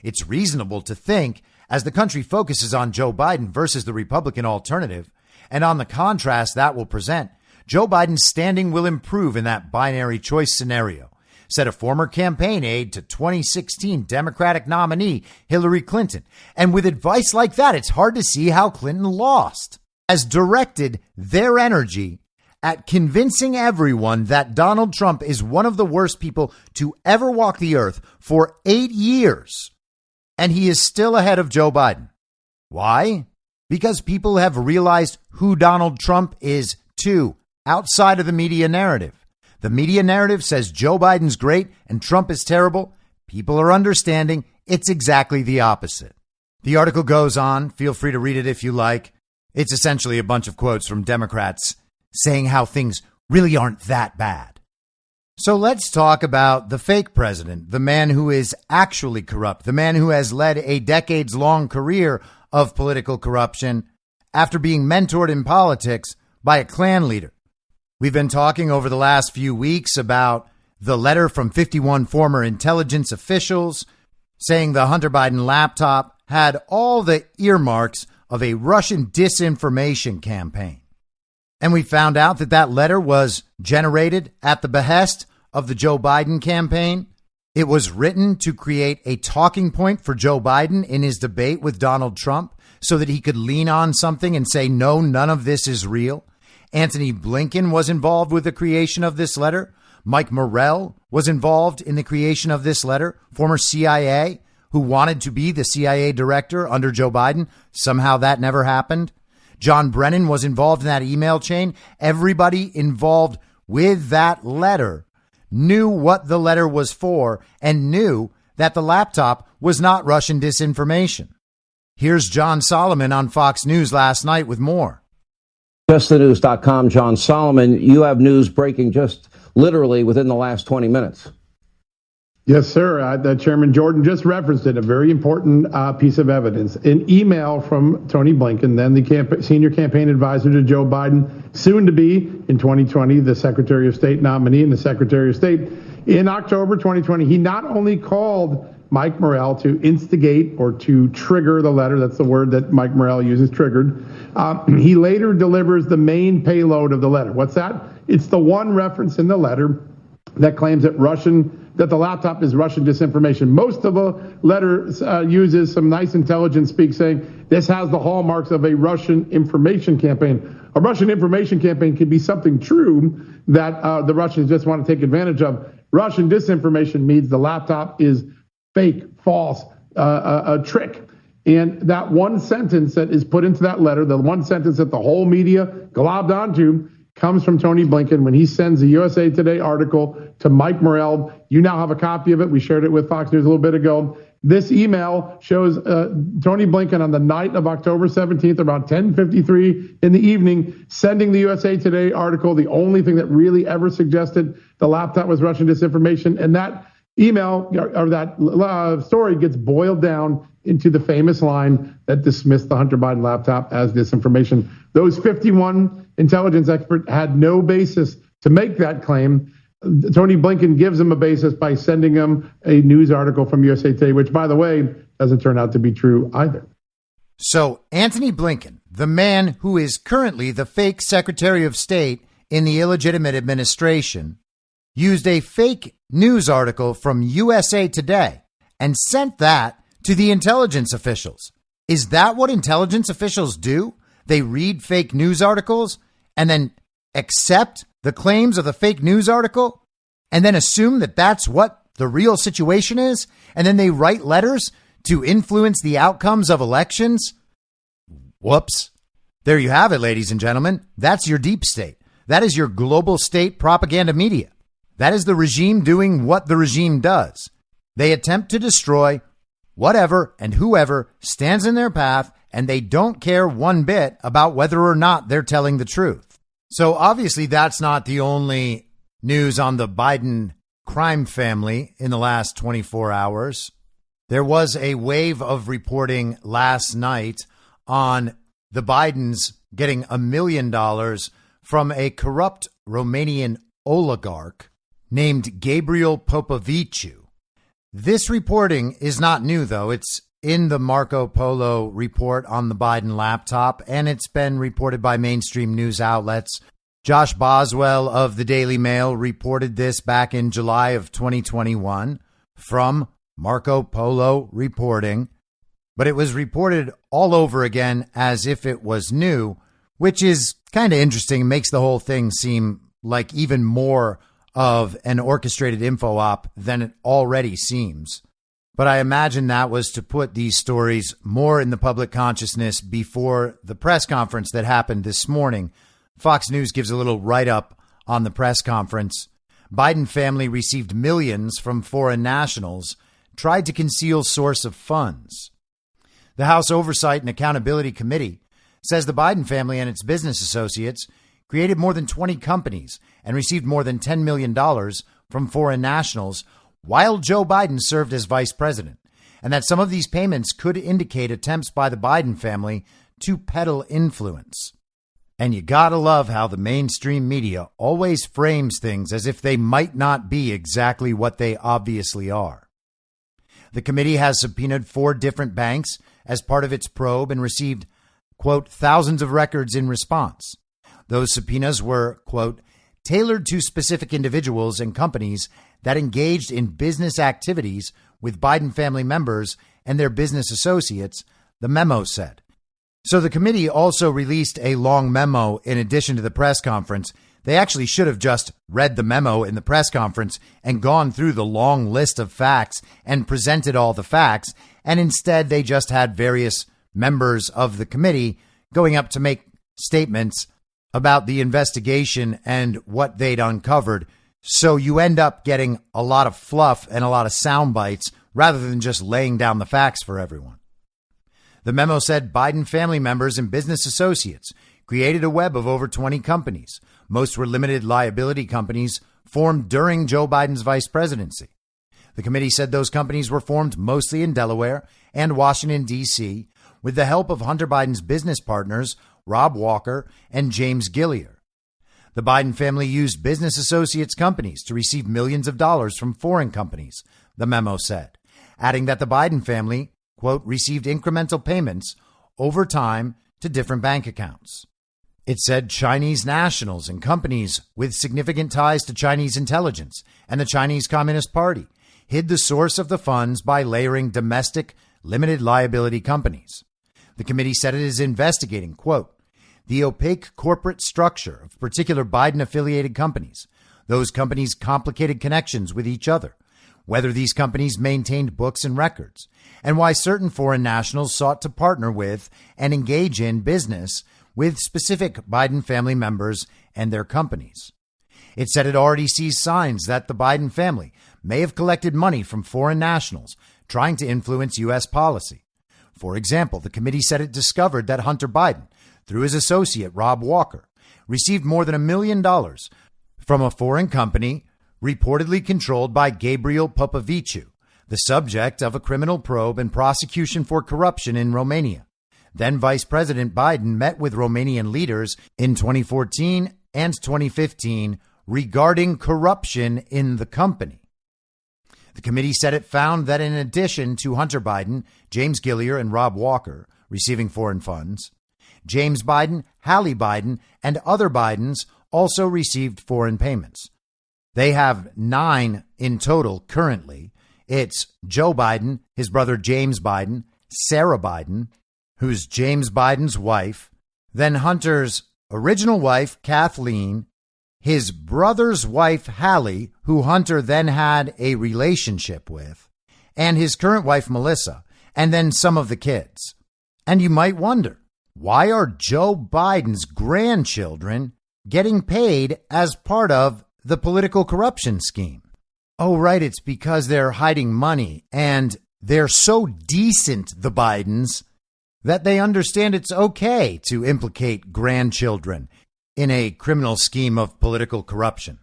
It's reasonable to think, as the country focuses on Joe Biden versus the Republican alternative, and on the contrast that will present, Joe Biden's standing will improve in that binary choice scenario, said a former campaign aide to 2016 Democratic nominee Hillary Clinton. And with advice like that, it's hard to see how Clinton lost, has directed their energy at convincing everyone that Donald Trump is one of the worst people to ever walk the earth for 8 years. And he is still ahead of Joe Biden. Why? Because people have realized who Donald Trump is too, outside of the media narrative. The media narrative says Joe Biden's great and Trump is terrible. People are understanding it's exactly the opposite. The article goes on. Feel free to read it if you like. It's essentially a bunch of quotes from Democrats saying how things really aren't that bad. So let's talk about the fake president, the man who is actually corrupt, the man who has led a decades-long career of political corruption after being mentored in politics by a Klan leader. We've been talking over the last few weeks about the letter from 51 former intelligence officials saying the Hunter Biden laptop had all the earmarks of a Russian disinformation campaign. And we found out that that letter was generated at the behest of the Joe Biden campaign. It was written to create a talking point for Joe Biden in his debate with Donald Trump so that he could lean on something and say, no, none of this is real. Antony Blinken was involved with the creation of this letter. Mike Morrell was involved in the creation of this letter, former CIA, who wanted to be the CIA director under Joe Biden. Somehow that never happened. John Brennan was involved in that email chain. Everybody involved with that letter knew what the letter was for and knew that the laptop was not Russian disinformation. Here's John Solomon on Fox News last night with more. JustTheNews.com, John Solomon. You have news breaking just literally within the last 20 minutes. Yes, sir. Chairman Jordan just referenced it, a very important piece of evidence. An email from Tony Blinken, then the senior campaign advisor to Joe Biden, soon to be, in 2020, the Secretary of State nominee and the Secretary of State. In October 2020, he not only called Mike Morrell to instigate or to trigger the letter, that's the word that Mike Morrell uses, triggered. He later delivers the main payload of the letter. What's that? It's the one reference in the letter that claims that the laptop is Russian disinformation. Most of the letter uses some nice intelligence speak saying this has the hallmarks of a Russian information campaign. A Russian information campaign could be something true that the Russians just want to take advantage of. Russian disinformation means the laptop is fake, false, a trick. And that one sentence that is put into that letter, the one sentence that the whole media globbed onto, comes from Tony Blinken when he sends a USA Today article to Mike Morrell. You now have a copy of it. We shared it with Fox News a little bit ago. This email shows Tony Blinken on the night of October 17th, around 10:53 in the evening, sending the USA Today article, the only thing that really ever suggested the laptop was Russian disinformation. And that email or that story gets boiled down into the famous line that dismissed the Hunter Biden laptop as disinformation. Those 51 intelligence experts had no basis to make that claim. Tony Blinken gives them a basis by sending them a news article from USA Today, which, by the way, doesn't turn out to be true either. So Antony Blinken, the man who is currently the fake Secretary of State in the illegitimate administration, used a fake news article from USA Today and sent that to the intelligence officials. Is that what intelligence officials do? They read fake news articles and then accept the claims of the fake news article and then assume that that's what the real situation is. And then they write letters to influence the outcomes of elections. Whoops. There you have it, ladies and gentlemen. That's your deep state. That is your global state propaganda media. That is the regime doing what the regime does. They attempt to destroy whatever and whoever stands in their path, and they don't care one bit about whether or not they're telling the truth. So obviously that's not the only news on the Biden crime family in the last 24 hours. There was a wave of reporting last night on the Bidens getting $1 million from a corrupt Romanian oligarch named Gabriel Popoviciu. This reporting is not new, though. It's in the Marco Polo report on the Biden laptop, and it's been reported by mainstream news outlets. Josh Boswell of the Daily Mail reported this back in July of 2021 from Marco Polo reporting, but it was reported all over again as if it was new, which is kind of interesting. It makes the whole thing seem like even more of an orchestrated info op than it already seems. But I imagine that was to put these stories more in the public consciousness before the press conference that happened this morning. Fox News gives a little write-up on the press conference. Biden family received millions from foreign nationals, tried to conceal source of funds. The House Oversight and Accountability Committee says the Biden family and its business associates created more than 20 companies and received more than $10 million from foreign nationals while Joe Biden served as vice president, and that some of these payments could indicate attempts by the Biden family to peddle influence. And you gotta love how the mainstream media always frames things as if they might not be exactly what they obviously are. The committee has subpoenaed 4 different banks as part of its probe and received, quote, thousands of records in response. Those subpoenas were, quote, tailored to specific individuals and companies that engaged in business activities with Biden family members and their business associates, the memo said. So the committee also released a long memo in addition to the press conference. They actually should have just read the memo in the press conference and gone through the long list of facts and presented all the facts. And instead, they just had various members of the committee going up to make statements about the investigation and what they'd uncovered. So you end up getting a lot of fluff and a lot of sound bites rather than just laying down the facts for everyone. The memo said Biden family members and business associates created a web of over 20 companies. Most were limited liability companies formed during Joe Biden's vice presidency. The committee said those companies were formed mostly in Delaware and Washington, D.C., with the help of Hunter Biden's business partners, Rob Walker and James Gilliar. The Biden family used business associates companies to receive millions of dollars from foreign companies, the memo said, adding that the Biden family, quote, received incremental payments over time to different bank accounts. It said Chinese nationals and companies with significant ties to Chinese intelligence and the Chinese Communist Party hid the source of the funds by layering domestic limited liability companies. The committee said it is investigating, quote, the opaque corporate structure of particular Biden-affiliated companies, those companies' complicated connections with each other, whether these companies maintained books and records, and why certain foreign nationals sought to partner with and engage in business with specific Biden family members and their companies. It said it already sees signs that the Biden family may have collected money from foreign nationals trying to influence U.S. policy. For example, the committee said it discovered that Hunter Biden, through his associate Rob Walker, received more than $1 million from a foreign company reportedly controlled by Gabriel Popoviciu, the subject of a criminal probe and prosecution for corruption in Romania. Then Vice President Biden met with Romanian leaders in 2014 and 2015 regarding corruption in the company. The committee said it found that in addition to Hunter Biden, James Gilliar, and Rob Walker receiving foreign funds, James Biden, Hallie Biden, and other Bidens also received foreign payments. They have 9 in total currently. It's Joe Biden, his brother James Biden, Sarah Biden, who's James Biden's wife, then Hunter's original wife, Kathleen, his brother's wife, Hallie, who Hunter then had a relationship with, and his current wife, Melissa, and then some of the kids. And you might wonder, why are Joe Biden's grandchildren getting paid as part of the political corruption scheme? Oh, right. It's because they're hiding money, and they're so decent, the Bidens, that they understand it's okay to implicate grandchildren in a criminal scheme of political corruption.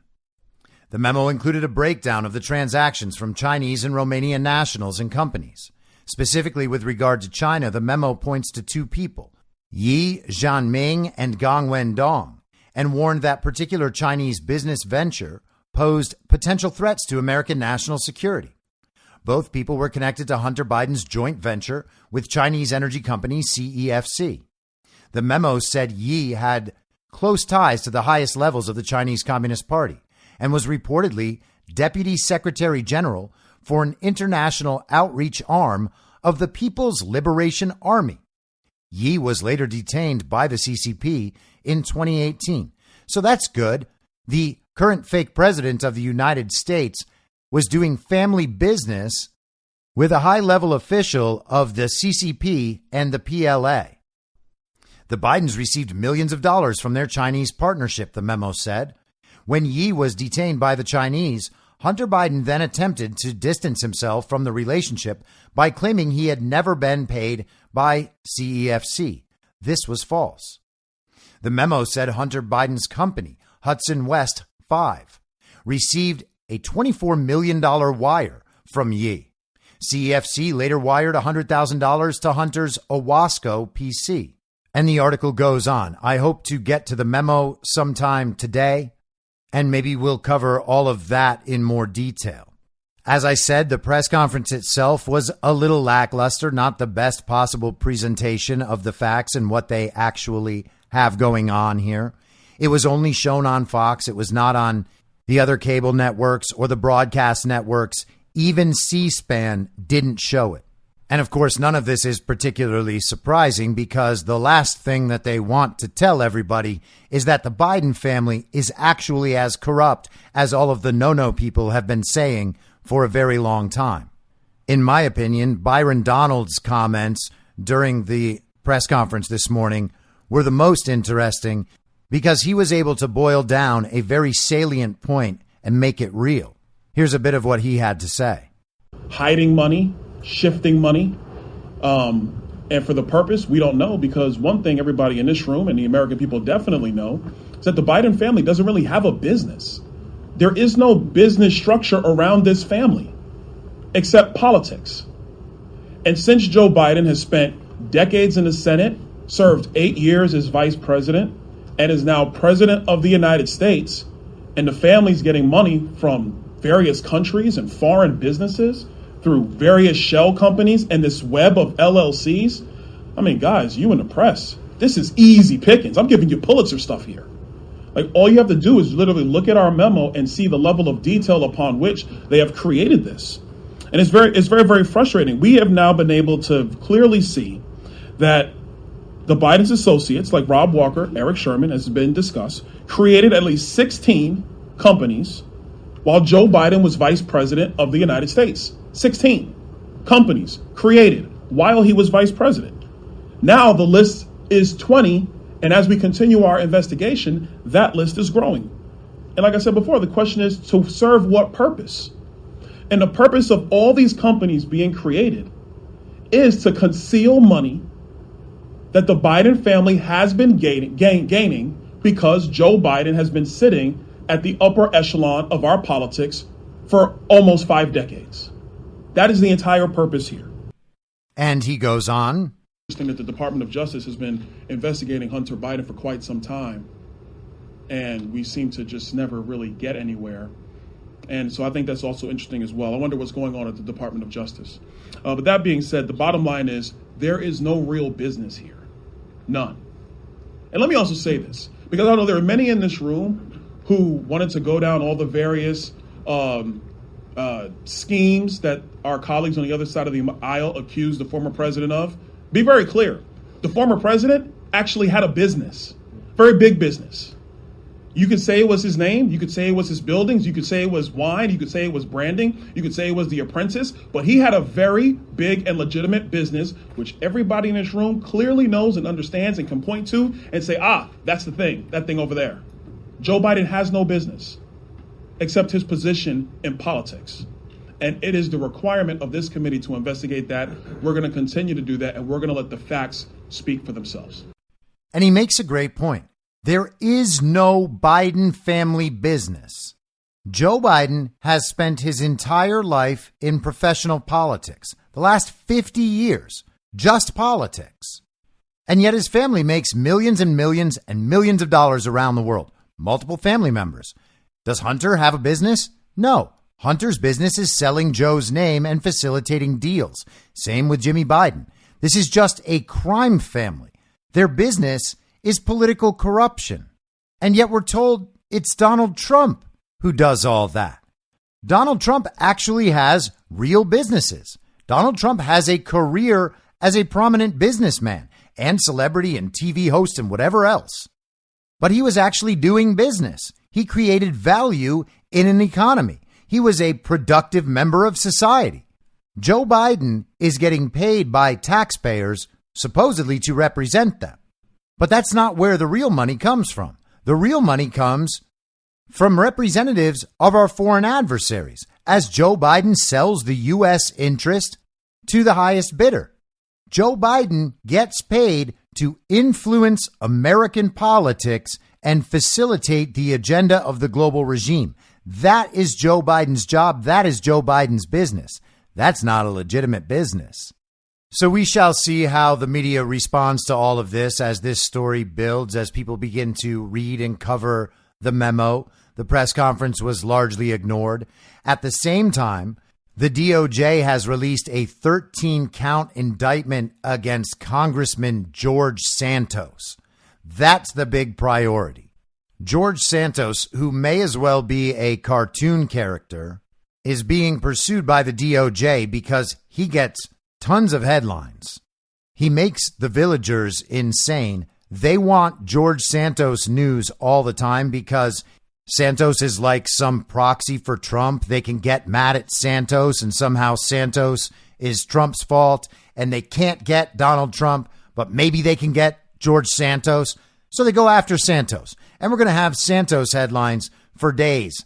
The memo included a breakdown of the transactions from Chinese and Romanian nationals and companies. Specifically with regard to China, the memo points to 2 people, Yi Jianming and Gang Wendong, and warned that particular Chinese business venture posed potential threats to American national security. Both people were connected to Hunter Biden's joint venture with Chinese energy company CEFC. The memo said Yi had close ties to the highest levels of the Chinese Communist Party and was reportedly Deputy Secretary General for an international outreach arm of the People's Liberation Army. Yi was later detained by the CCP in 2018. So that's good. The current fake president of the United States was doing family business with a high-level official of the CCP and the PLA. The Bidens received millions of dollars from their Chinese partnership, the memo said. When Yi was detained by the Chinese, Hunter Biden then attempted to distance himself from the relationship by claiming he had never been paid by CEFC. This was false. The memo said Hunter Biden's company, Hudson West 5, received a $24 million wire from Yi. CEFC later wired $100,000 to Hunter's Owasco PC. And the article goes on. I hope to get to the memo sometime today, and maybe we'll cover all of that in more detail. As I said, the press conference itself was a little lackluster, not the best possible presentation of the facts and what they actually have going on here. It was only shown on Fox. It was not on the other cable networks or the broadcast networks. Even C-SPAN didn't show it. And of course, none of this is particularly surprising because the last thing that they want to tell everybody is that the Biden family is actually as corrupt as all of the no-no people have been saying for a very long time. In my opinion, Byron Donald's comments during the press conference this morning were the most interesting because he was able to boil down a very salient point and make it real. Here's a bit of what he had to say. Hiding money, shifting money, and for the purpose, we don't know, because one thing everybody in this room and the American people definitely know is that the Biden family doesn't really have a business. There is no business structure around this family except politics. And since Joe Biden has spent decades in the Senate, served 8 years as vice president, and is now president of the United States, and the family's getting money from various countries and foreign businesses through various shell companies and this web of LLCs. I mean, guys, you in the press, this is easy pickings. I'm giving you Pulitzer stuff here. Like, all you have to do is literally look at our memo and see the level of detail upon which they have created this. And it's very, very frustrating. We have now been able to clearly see that the Biden's associates, like Rob Walker, Eric Sherman, as has been discussed, created at least 16 companies while Joe Biden was vice president of the United States. 16 companies created while he was vice president. Now the list is 20. And as we continue our investigation, that list is growing. And like I said before, the question is to serve what purpose? And the purpose of all these companies being created is to conceal money that the Biden family has been gaining because Joe Biden has been sitting at the upper echelon of our politics for almost 5 decades. That is the entire purpose here. And he goes on. Interesting that the Department of Justice has been investigating Hunter Biden for quite some time, and we seem to just never really get anywhere. And so I think that's also interesting as well. I wonder what's going on at the Department of Justice. But that being said, the bottom line is there is no real business here. None. And let me also say this, because I know there are many in this room who wanted to go down all the various schemes that our colleagues on the other side of the aisle accused the former president of. Be very clear. The former president actually had a business, very big business. You could say it was his name. You could say it was his buildings. You could say it was wine. You could say it was branding. You could say it was The Apprentice. But he had a very big and legitimate business, which everybody in this room clearly knows and understands and can point to and say, that's the thing, that thing over there. Joe Biden has no business except his position in politics. And it is the requirement of this committee to investigate that. We're going to continue to do that, and we're going to let the facts speak for themselves. And he makes a great point. There is no Biden family business. Joe Biden has spent his entire life in professional politics, the last 50 years, just politics. And yet his family makes millions and millions and millions of dollars around the world, multiple family members. Does Hunter have a business? No. Hunter's business is selling Joe's name and facilitating deals. Same with Jimmy Biden. This is just a crime family. Their business is political corruption. And yet we're told it's Donald Trump who does all that. Donald Trump actually has real businesses. Donald Trump has a career as a prominent businessman and celebrity and TV host and whatever else. But he was actually doing business. He created value in an economy. He was a productive member of society. Joe Biden is getting paid by taxpayers, supposedly to represent them. But that's not where the real money comes from. The real money comes from representatives of our foreign adversaries, as Joe Biden sells the U.S. interest to the highest bidder. Joe Biden gets paid to influence American politics and facilitate the agenda of the global regime. That is Joe Biden's job. That is Joe Biden's business. That's not a legitimate business. So we shall see how the media responds to all of this as this story builds, as people begin to read and cover the memo. The press conference was largely ignored. At the same time, the DOJ has released a 13-count indictment against Congressman George Santos. That's the big priority. George Santos, who may as well be a cartoon character, is being pursued by the DOJ because he gets tons of headlines. He makes the villagers insane. They want George Santos news all the time because Santos is like some proxy for Trump. They can get mad at Santos and somehow Santos is Trump's fault, and they can't get Donald Trump, but maybe they can get George Santos. So they go after Santos, and we're going to have Santos headlines for days,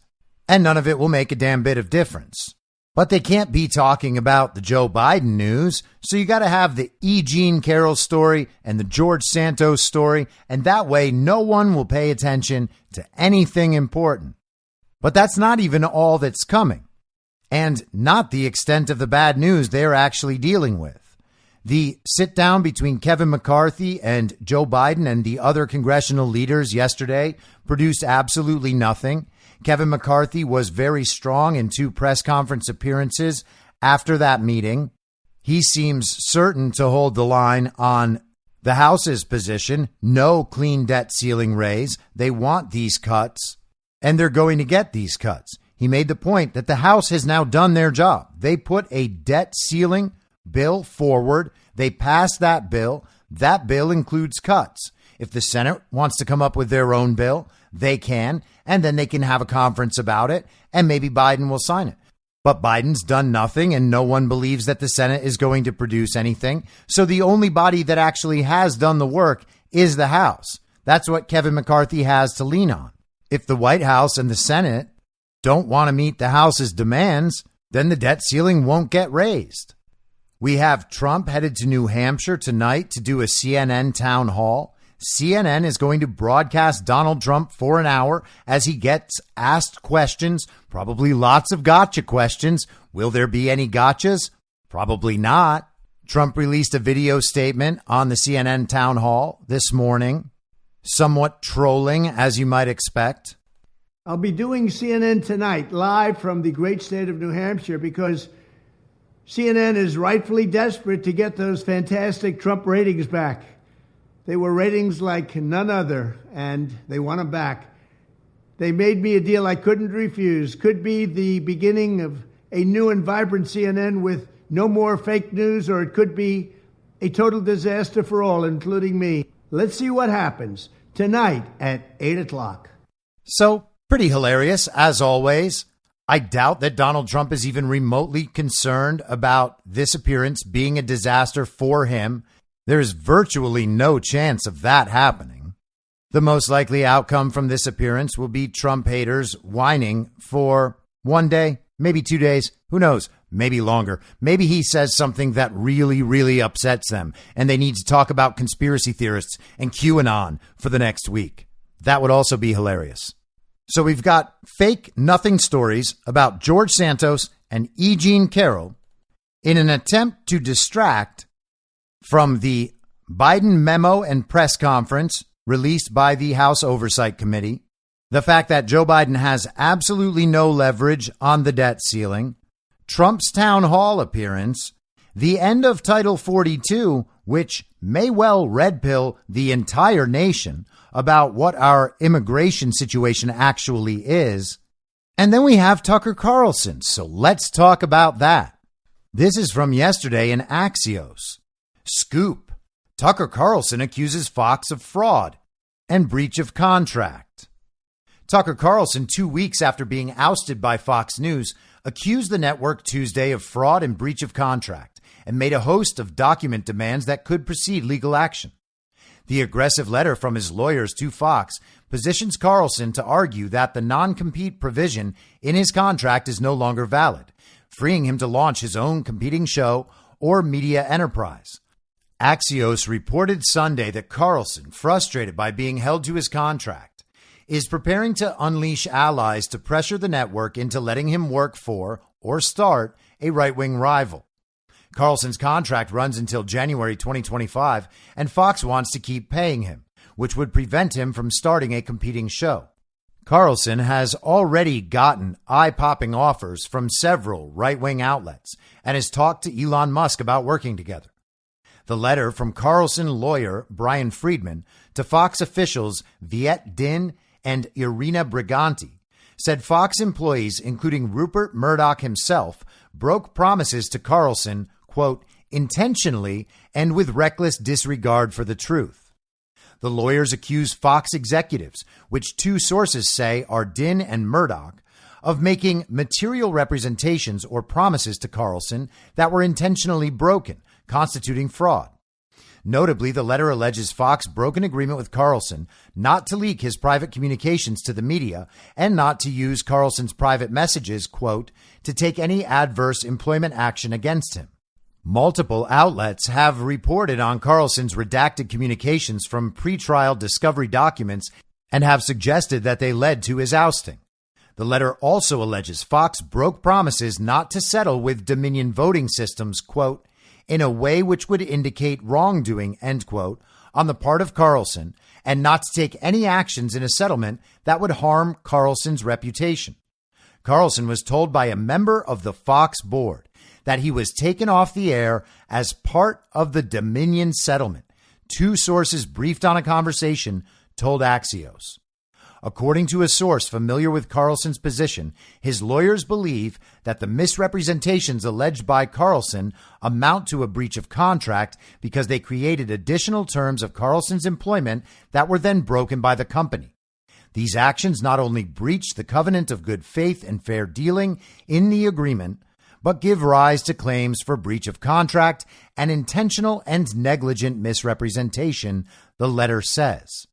and none of it will make a damn bit of difference. But they can't be talking about the Joe Biden news, so you got to have the E Jean Carroll story and the George Santos story, and that way no one will pay attention to anything important. But that's not even all that's coming, and not the extent of the bad news they're actually dealing with. The sit down between Kevin McCarthy and Joe Biden and the other congressional leaders yesterday produced absolutely nothing. Kevin McCarthy was very strong in 2 press conference appearances after that meeting. He seems certain to hold the line on the House's position. No clean debt ceiling raise. They want these cuts, and they're going to get these cuts. He made the point that the House has now done their job. They put a debt ceiling bill forward. They passed that bill. That bill includes cuts. If the Senate wants to come up with their own bill, they can, and then they can have a conference about it, and maybe Biden will sign it. But Biden's done nothing, and no one believes that the Senate is going to produce anything. So the only body that actually has done the work is the House. That's what Kevin McCarthy has to lean on. If the White House and the Senate don't want to meet the House's demands, then the debt ceiling won't get raised. We have Trump headed to New Hampshire tonight to do a CNN town hall. CNN is going to broadcast Donald Trump for an hour as he gets asked questions, probably lots of gotcha questions. Will there be any gotchas? Probably not. Trump released a video statement on the CNN town hall this morning, somewhat trolling, as you might expect. I'll be doing CNN tonight live from the great state of New Hampshire because CNN is rightfully desperate to get those fantastic Trump ratings back. They were ratings like none other, and they want them back. They made me a deal I couldn't refuse. Could be the beginning of a new and vibrant CNN with no more fake news, or it could be a total disaster for all, including me. Let's see what happens tonight at 8 o'clock. So, pretty hilarious, as always. I doubt that Donald Trump is even remotely concerned about this appearance being a disaster for him. There's virtually no chance of that happening. The most likely outcome from this appearance will be Trump haters whining for 1 day, maybe 2 days, who knows, maybe longer. Maybe he says something that really, really upsets them, and they need to talk about conspiracy theorists and QAnon for the next week. That would also be hilarious. So we've got fake nothing stories about George Santos and E Jean Carroll in an attempt to distract from the Biden memo and press conference released by the House Oversight Committee, the fact that Joe Biden has absolutely no leverage on the debt ceiling, Trump's town hall appearance, the end of Title 42, which may well red pill the entire nation about what our immigration situation actually is. And then we have Tucker Carlson. So let's talk about that. This is from yesterday in Axios. Scoop. Tucker Carlson accuses Fox of fraud and breach of contract. Tucker Carlson, 2 weeks after being ousted by Fox News, accused the network Tuesday of fraud and breach of contract and made a host of document demands that could precede legal action. The aggressive letter from his lawyers to Fox positions Carlson to argue that the non-compete provision in his contract is no longer valid, freeing him to launch his own competing show or media enterprise. Axios reported Sunday that Carlson, frustrated by being held to his contract, is preparing to unleash allies to pressure the network into letting him work for or start a right-wing rival. Carlson's contract runs until January 2025, and Fox wants to keep paying him, which would prevent him from starting a competing show. Carlson has already gotten eye-popping offers from several right-wing outlets and has talked to Elon Musk about working together. The letter from Carlson lawyer Brian Friedman to Fox officials Viet Din and Irina Briganti said Fox employees, including Rupert Murdoch himself, broke promises to Carlson, quote, intentionally and with reckless disregard for the truth. The lawyers accuse Fox executives, which two sources say are Din and Murdoch, of making material representations or promises to Carlson that were intentionally broken, constituting fraud. Notably, the letter alleges Fox broke an agreement with Carlson not to leak his private communications to the media and not to use Carlson's private messages, quote, to take any adverse employment action against him. Multiple outlets have reported on Carlson's redacted communications from pretrial discovery documents and have suggested that they led to his ousting. The letter also alleges Fox broke promises not to settle with Dominion voting systems, quote, in a way which would indicate wrongdoing, end quote, on the part of Carlson, and not to take any actions in a settlement that would harm Carlson's reputation. Carlson was told by a member of the Fox board that he was taken off the air as part of the Dominion settlement. Two sources briefed on a conversation told Axios. According to a source familiar with Carlson's position, his lawyers believe that the misrepresentations alleged by Carlson amount to a breach of contract because they created additional terms of Carlson's employment that were then broken by the company. These actions not only breach the covenant of good faith and fair dealing in the agreement, but give rise to claims for breach of contract and intentional and negligent misrepresentation, the letter says.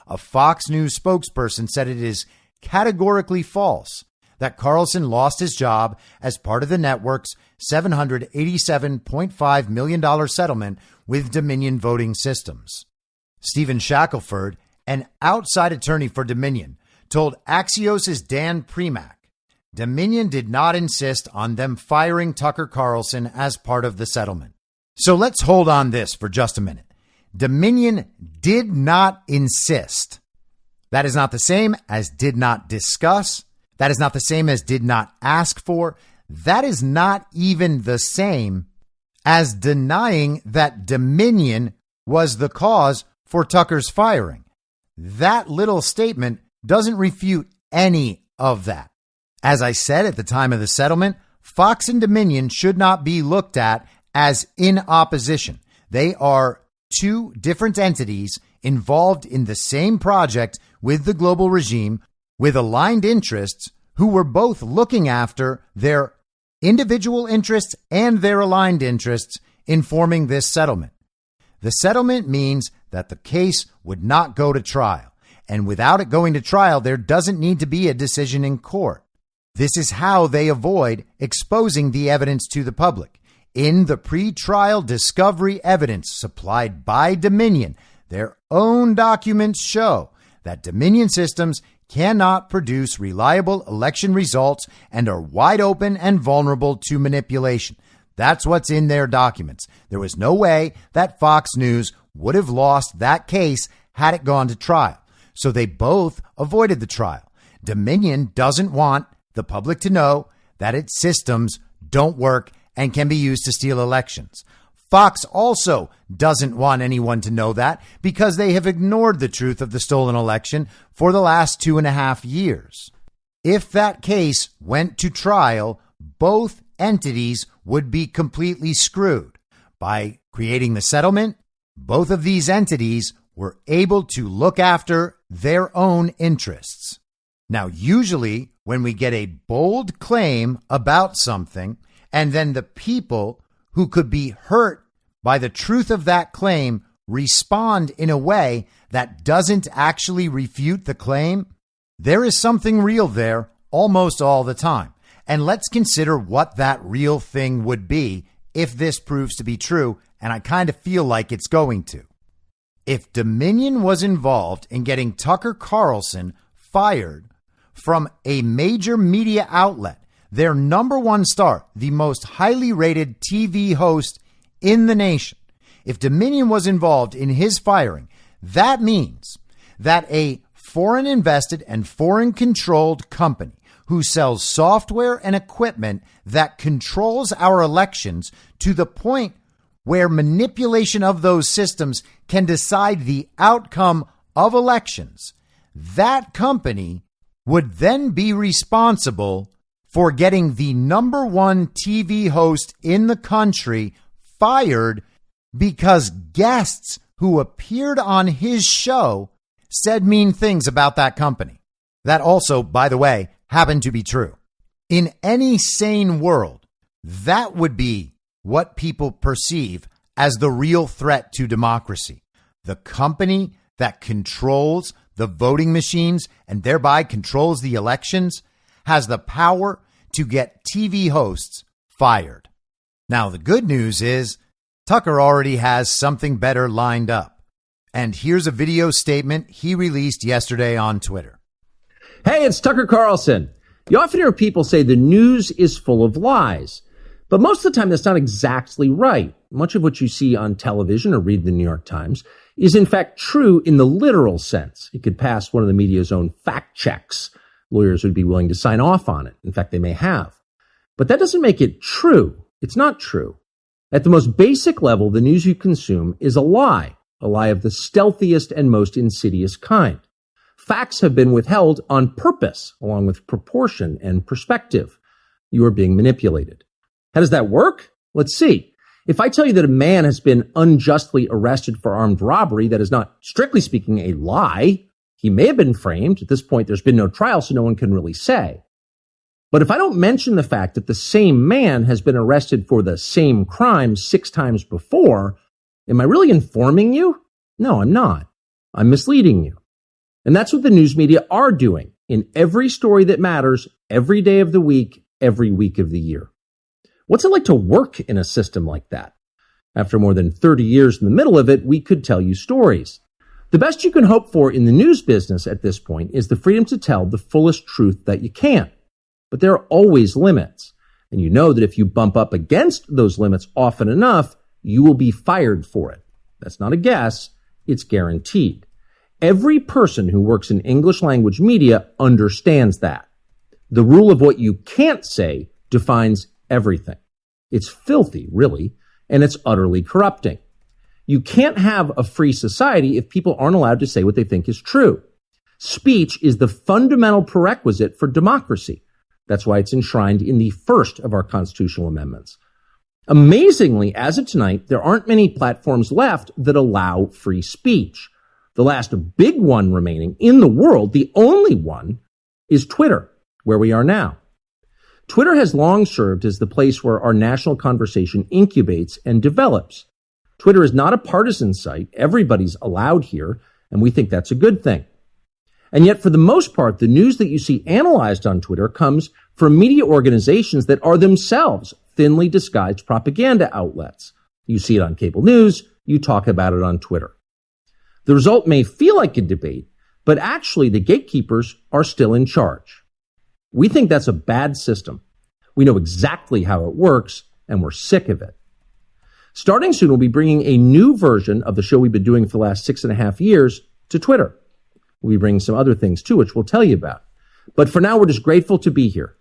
A Fox News spokesperson said it is categorically false that Carlson lost his job as part of the network's $787.5 million settlement with Dominion Voting Systems. Stephen Shackelford, an outside attorney for Dominion, told Axios' Dan Premack, Dominion did not insist on them firing Tucker Carlson as part of the settlement. So let's hold on this for just a minute. Dominion did not insist. That is not the same as did not discuss. That is not the same as did not ask for. That is not even the same as denying that Dominion was the cause for Tucker's firing. That little statement doesn't refute any of that. As I said at the time of the settlement, Fox and Dominion should not be looked at as in opposition. They are two different entities involved in the same project with the global regime with aligned interests who were both looking after their individual interests and their aligned interests in forming this settlement. The settlement means that the case would not go to trial, and without it going to trial, there doesn't need to be a decision in court. This is how they avoid exposing the evidence to the public. In the pre-trial discovery evidence supplied by Dominion, their own documents show that Dominion systems cannot produce reliable election results and are wide open and vulnerable to manipulation. That's what's in their documents. There was no way that Fox News would have lost that case had it gone to trial. So they both avoided the trial. Dominion doesn't want the public to know that its systems don't work and can be used to steal elections. Fox also doesn't want anyone to know that because they have ignored the truth of the stolen election for the last 2.5 years. If that case went to trial, both entities would be completely screwed. By creating the settlement, both of these entities were able to look after their own interests. Now, usually when we get a bold claim about something, and then the people who could be hurt by the truth of that claim respond in a way that doesn't actually refute the claim, there is something real there almost all the time. And let's consider what that real thing would be if this proves to be true, and I kind of feel like it's going to. If Dominion was involved in getting Tucker Carlson fired from a major media outlet their number one star, the most highly rated TV host in the nation. If Dominion was involved in his firing, that means that a foreign invested and foreign controlled company who sells software and equipment that controls our elections to the point where manipulation of those systems can decide the outcome of elections, that company would then be responsible for getting the number one TV host in the country fired because guests who appeared on his show said mean things about that company. That also, by the way, happened to be true. In any sane world, that would be what people perceive as the real threat to democracy. The company that controls the voting machines and thereby controls the elections has the power to get TV hosts fired. Now, the good news is Tucker already has something better lined up. And here's a video statement he released yesterday on Twitter. Hey, it's Tucker Carlson. You often hear people say the news is full of lies, but most of the time that's not exactly right. Much of what you see on television or read the New York Times is in fact true in the literal sense. It could pass one of the media's own fact checks. Lawyers would be willing to sign off on it. In fact, they may have. But that doesn't make it true. It's not true. At the most basic level, the news you consume is a lie of the stealthiest and most insidious kind. Facts have been withheld on purpose, along with proportion and perspective. You are being manipulated. How does that work? Let's see. If I tell you that a man has been unjustly arrested for armed robbery, that is not, strictly speaking, a lie. He may have been framed. At this point, there's been no trial, so no one can really say. But if I don't mention the fact that the same man has been arrested for the same crime 6 times before, am I really informing you? No, I'm not. I'm misleading you. And that's what the news media are doing in every story that matters, every day of the week, every week of the year. What's it like to work in a system like that? After more than 30 years in the middle of it, we could tell you stories. The best you can hope for in the news business at this point is the freedom to tell the fullest truth that you can. But there are always limits. And you know that if you bump up against those limits often enough, you will be fired for it. That's not a guess. It's guaranteed. Every person who works in English language media understands that. The rule of what you can't say defines everything. It's filthy, really, and it's utterly corrupting. You can't have a free society if people aren't allowed to say what they think is true. Speech is the fundamental prerequisite for democracy. That's why it's enshrined in the first of our constitutional amendments. Amazingly, as of tonight, there aren't many platforms left that allow free speech. The last big one remaining in the world, the only one, is Twitter, where we are now. Twitter has long served as the place where our national conversation incubates and develops. Twitter is not a partisan site. Everybody's allowed here, and we think that's a good thing. And yet, for the most part, the news that you see analyzed on Twitter comes from media organizations that are themselves thinly disguised propaganda outlets. You see it on cable news, you talk about it on Twitter. The result may feel like a debate, but actually the gatekeepers are still in charge. We think that's a bad system. We know exactly how it works, and we're sick of it. Starting soon, we'll be bringing a new version of the show we've been doing for the last 6.5 years to Twitter. We'll be bringing some other things too, which we'll tell you about. But for now, we're just grateful to be here.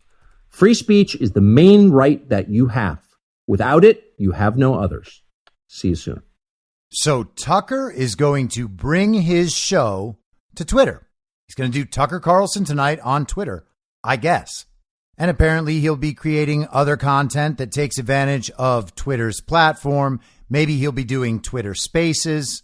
Free speech is the main right that you have. Without it, you have no others. See you soon. So Tucker is going to bring his show to Twitter. He's going to do Tucker Carlson Tonight on Twitter, I guess. And apparently he'll be creating other content that takes advantage of Twitter's platform. Maybe he'll be doing Twitter Spaces.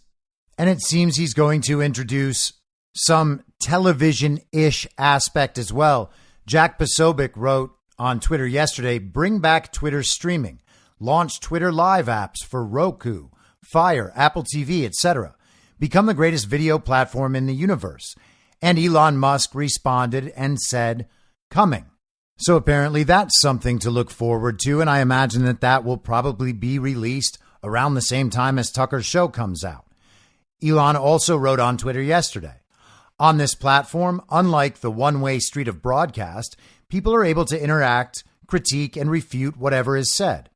And it seems he's going to introduce some television-ish aspect as well. Jack Posobiec wrote on Twitter yesterday, bring back Twitter streaming, launch Twitter live apps for Roku, Fire, Apple TV, etc. Become the greatest video platform in the universe. And Elon Musk responded and said, coming. So apparently that's something to look forward to, and I imagine that that will probably be released around the same time as Tucker's show comes out. Elon also wrote on Twitter yesterday, on this platform, unlike the one-way street of broadcast, people are able to interact critique, and refute whatever is said.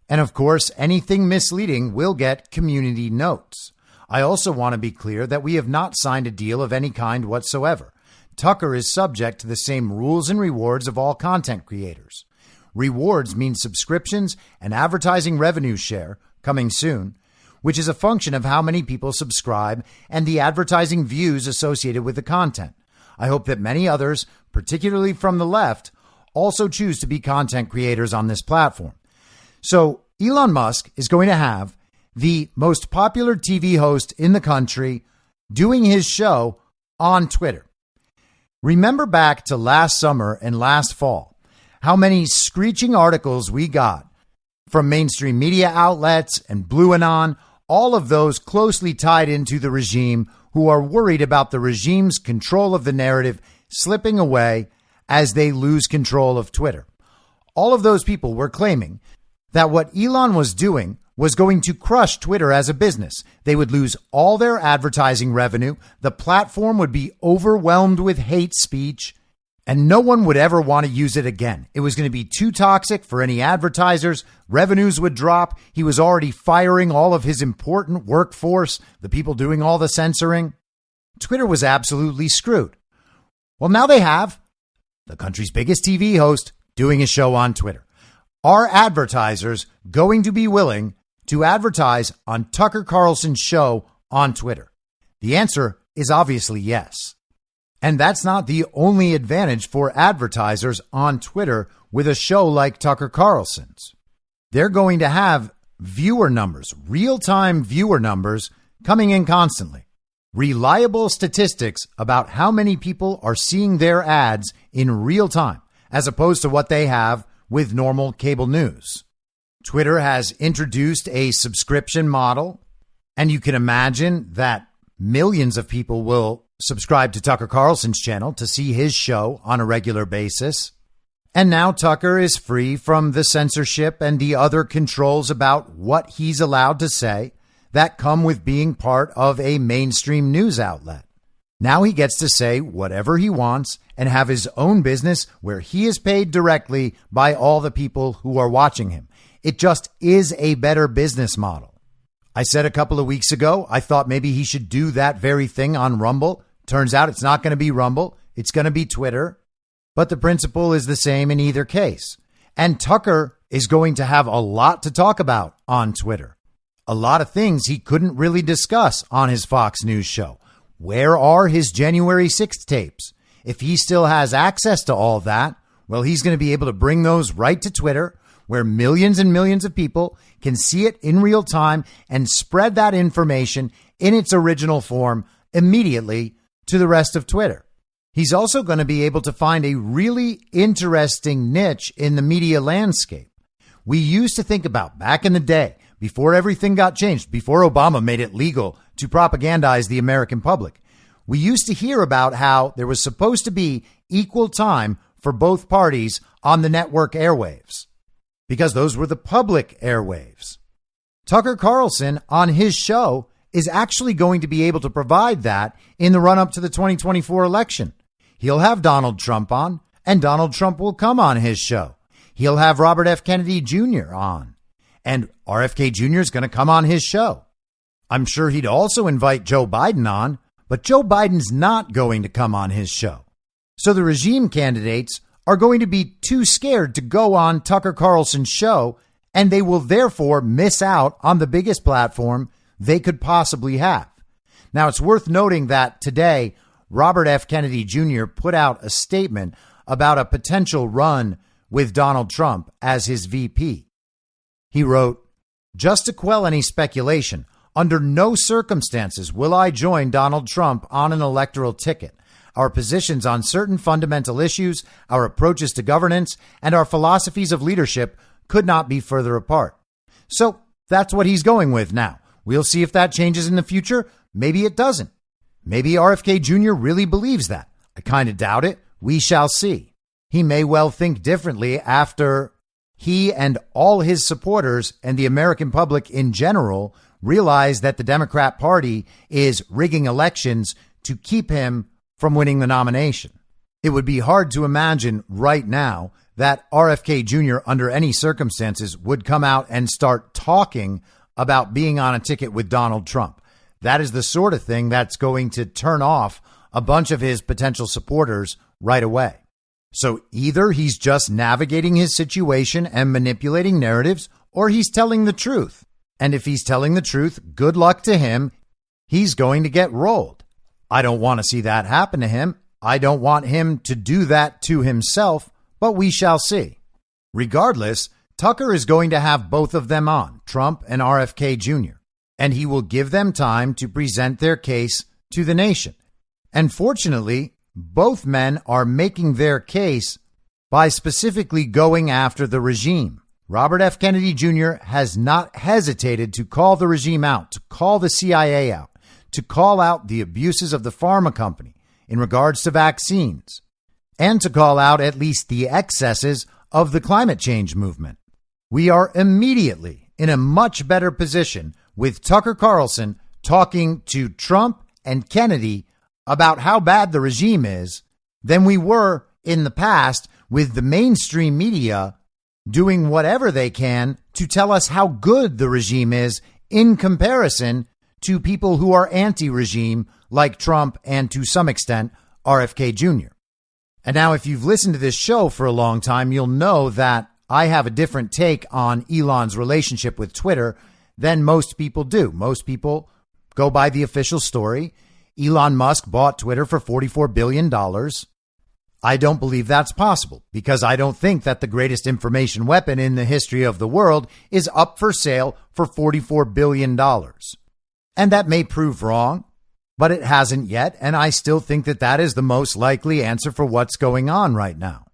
And of course, anything misleading will get community notes. I also want to be clear that we have not signed a deal of any kind whatsoever. Tucker is subject to the same rules and rewards of all content creators. Rewards mean subscriptions and advertising revenue share, coming soon, which is a function of how many people subscribe and the advertising views associated with the content. I hope that many others, particularly from the left, also choose to be content creators on this platform. So Elon Musk is going to have the most popular TV host in the country doing his show on Twitter. Remember back to last summer and last fall, how many screeching articles we got from mainstream media outlets and Blue Anon, all of those closely tied into the regime who are worried about the regime's control of the narrative slipping away as they lose control of Twitter. All of those people were claiming that what Elon was doing was going to crush Twitter as a business. They would lose all their advertising revenue. The platform would be overwhelmed with hate speech, and no one would ever want to use it again. It was going to be too toxic for any advertisers. Revenues would drop. He was already firing all of his important workforce, the people doing all the censoring. Twitter was absolutely screwed. Well, now they have the country's biggest TV host doing a show on Twitter. Are advertisers going to be willing to advertise on Tucker Carlson's show on Twitter? The answer is obviously yes. And that's not the only advantage for advertisers on Twitter with a show like Tucker Carlson's. They're going to have viewer numbers, real-time viewer numbers coming in constantly. Reliable statistics about how many people are seeing their ads in real time, as opposed to what they have with normal cable news. Twitter has introduced a subscription model, and you can imagine that millions of people will subscribe to Tucker Carlson's channel to see his show on a regular basis. And now Tucker is free from the censorship and the other controls about what he's allowed to say that come with being part of a mainstream news outlet. Now he gets to say whatever he wants and have his own business where he is paid directly by all the people who are watching him. It just is a better business model. I said a couple of weeks ago, I thought maybe he should do that very thing on Rumble. Turns out it's not going to be Rumble. It's going to be Twitter. But the principle is the same in either case. And Tucker is going to have a lot to talk about on Twitter. A lot of things he couldn't really discuss on his Fox News show. Where are his January 6th tapes? If he still has access to all that, well, he's going to be able to bring those right to Twitter, where millions and millions of people can see it in real time and spread that information in its original form immediately to the rest of Twitter. He's also going to be able to find a really interesting niche in the media landscape. We used to think about back in the day, before everything got changed, before Obama made it legal to propagandize the American public. We used to hear about how there was supposed to be equal time for both parties on the network airwaves, because those were the public airwaves. Tucker Carlson on his show is actually going to be able to provide that in the run-up to the 2024 election. He'll have Donald Trump on, and Donald Trump will come on his show. He'll have Robert F. Kennedy Jr. on, and RFK Jr. is going to come on his show. I'm sure he'd also invite Joe Biden on, but Joe Biden's not going to come on his show. So the regime candidates are going to be too scared to go on Tucker Carlson's show, and they will therefore miss out on the biggest platform they could possibly have. Now, it's worth noting that today, Robert F. Kennedy Jr. put out a statement about a potential run with Donald Trump as his VP. He wrote, "Just to quell any speculation, under no circumstances will I join Donald Trump on an electoral ticket. Our positions on certain fundamental issues, our approaches to governance, and our philosophies of leadership could not be further apart." So that's what he's going with now. We'll see if that changes in the future. Maybe it doesn't. Maybe RFK Jr. really believes that. I kind of doubt it. We shall see. He may well think differently after he and all his supporters and the American public in general realize that the Democrat Party is rigging elections to keep him from winning the nomination. It would be hard to imagine right now that RFK Jr. under any circumstances would come out and start talking about being on a ticket with Donald Trump. That is the sort of thing that's going to turn off a bunch of his potential supporters right away. So either he's just navigating his situation and manipulating narratives, or he's telling the truth. And if he's telling the truth, good luck to him. He's going to get rolled. I don't want to see that happen to him. I don't want him to do that to himself, but we shall see. Regardless, Tucker is going to have both of them on, Trump and RFK Jr., and he will give them time to present their case to the nation. And fortunately, both men are making their case by specifically going after the regime. Robert F. Kennedy Jr. has not hesitated to call the regime out, to call the CIA out, to call out the abuses of the pharma company in regards to vaccines, and to call out at least the excesses of the climate change movement. We are immediately in a much better position with Tucker Carlson talking to Trump and Kennedy about how bad the regime is than we were in the past with the mainstream media doing whatever they can to tell us how good the regime is in comparison to people who are anti-regime like Trump and to some extent RFK Jr. And now if you've listened to this show for a long time, you'll know that I have a different take on Elon's relationship with Twitter than most people do. Most people go by the official story. Elon Musk bought Twitter for $44 billion. I don't believe that's possible because I don't think that the greatest information weapon in the history of the world is up for sale for $44 billion. And that may prove wrong, but it hasn't yet. And I still think that that is the most likely answer for what's going on right now.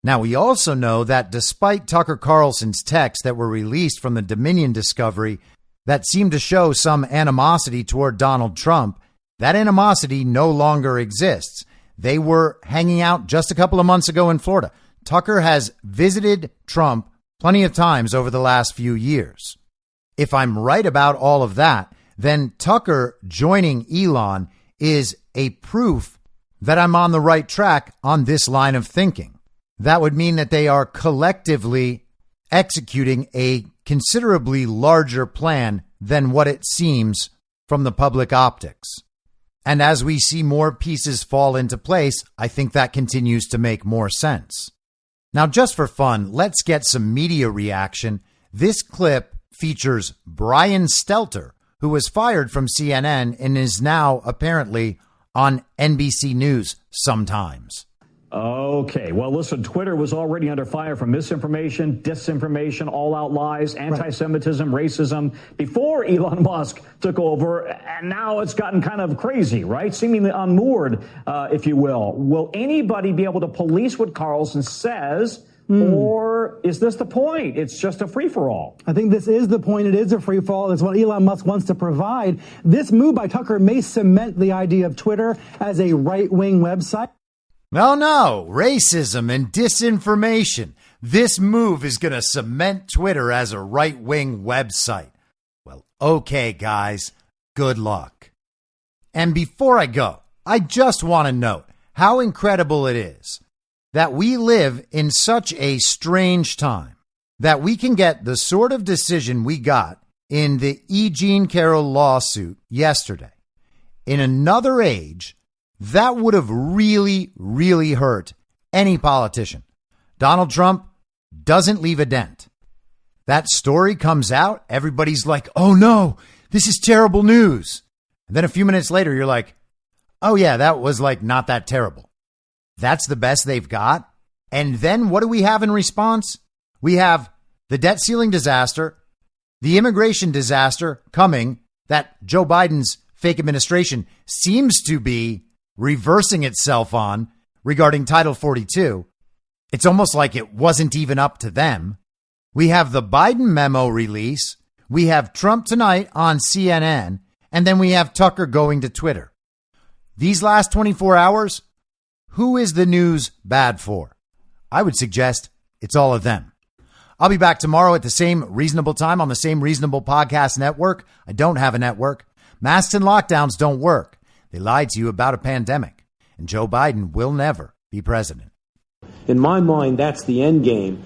Now, we also know that despite Tucker Carlson's texts that were released from the Dominion discovery that seemed to show some animosity toward Donald Trump, that animosity no longer exists. They were hanging out just a couple of months ago in Florida. Tucker has visited Trump plenty of times over the last few years. If I'm right about all of that, then Tucker joining Elon is a proof that I'm on the right track on this line of thinking. That would mean that they are collectively executing a considerably larger plan than what it seems from the public optics. And as we see more pieces fall into place, I think that continues to make more sense. Now, just for fun, let's get some media reaction. This clip features Brian Stelter, who was fired from CNN and is now apparently on NBC News sometimes. Okay, well, listen, Twitter was already under fire from misinformation, disinformation, all-out lies, anti-Semitism, racism before Elon Musk took over, and now it's gotten kind of crazy, right? Seemingly unmoored, if you will. Will anybody be able to police what Carlson says, or is this the point? It's just a free-for-all. I think this is the point. It is a free-for-all. It's what Elon Musk wants to provide. This move by Tucker may cement the idea of Twitter as a right-wing website. No, racism and disinformation. This move is going to cement Twitter as a right-wing website. Well, okay, guys, good luck. And before I go, I just want to note how incredible it is that we live in such a strange time that we can get the sort of decision we got in the E Jean Carroll lawsuit yesterday. In another age, that would have really, really hurt any politician. Donald Trump doesn't leave a dent. That story comes out. Everybody's like, oh, no, this is terrible news. And then a few minutes later, you're like, oh, yeah, that was like not that terrible. That's the best they've got. And then what do we have in response? We have the debt ceiling disaster, the immigration disaster coming that Joe Biden's fake administration seems to be reversing itself on regarding Title 42. It's almost like it wasn't even up to them. We have the Biden memo release. We have Trump tonight on CNN. And then we have Tucker going to Twitter. These last 24 hours, who is the news bad for? I would suggest it's all of them. I'll be back tomorrow at the same reasonable time on the same reasonable podcast network. I don't have a network. Masks and lockdowns don't work. They lied to you about a pandemic, and Joe Biden will never, be president. In my mind, that's the end game.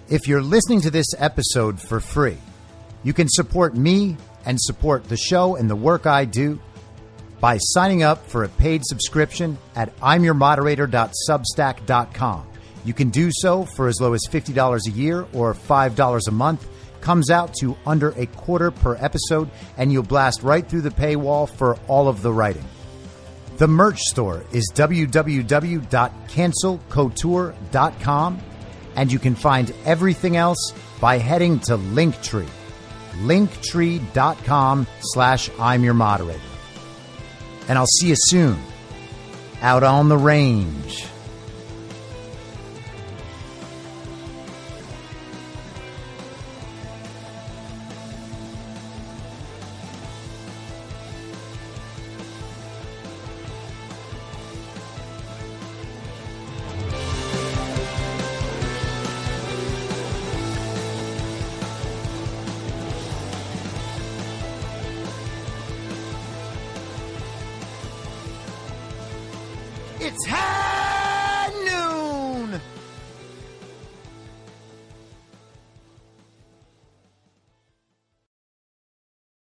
If you're listening to this episode for free, you can support me and support the show and the work I do by signing up for a paid subscription at imyourmoderator.substack.com. You can do so for as low as $50 a year or $5 a month. Comes out to under a quarter per episode, and you'll blast right through the paywall for all of the writing. The merch store is www.cancelcouture.com, and you can find everything else by heading to Linktree. Linktree.com/I'm your moderator. And I'll see you soon out on the range. It's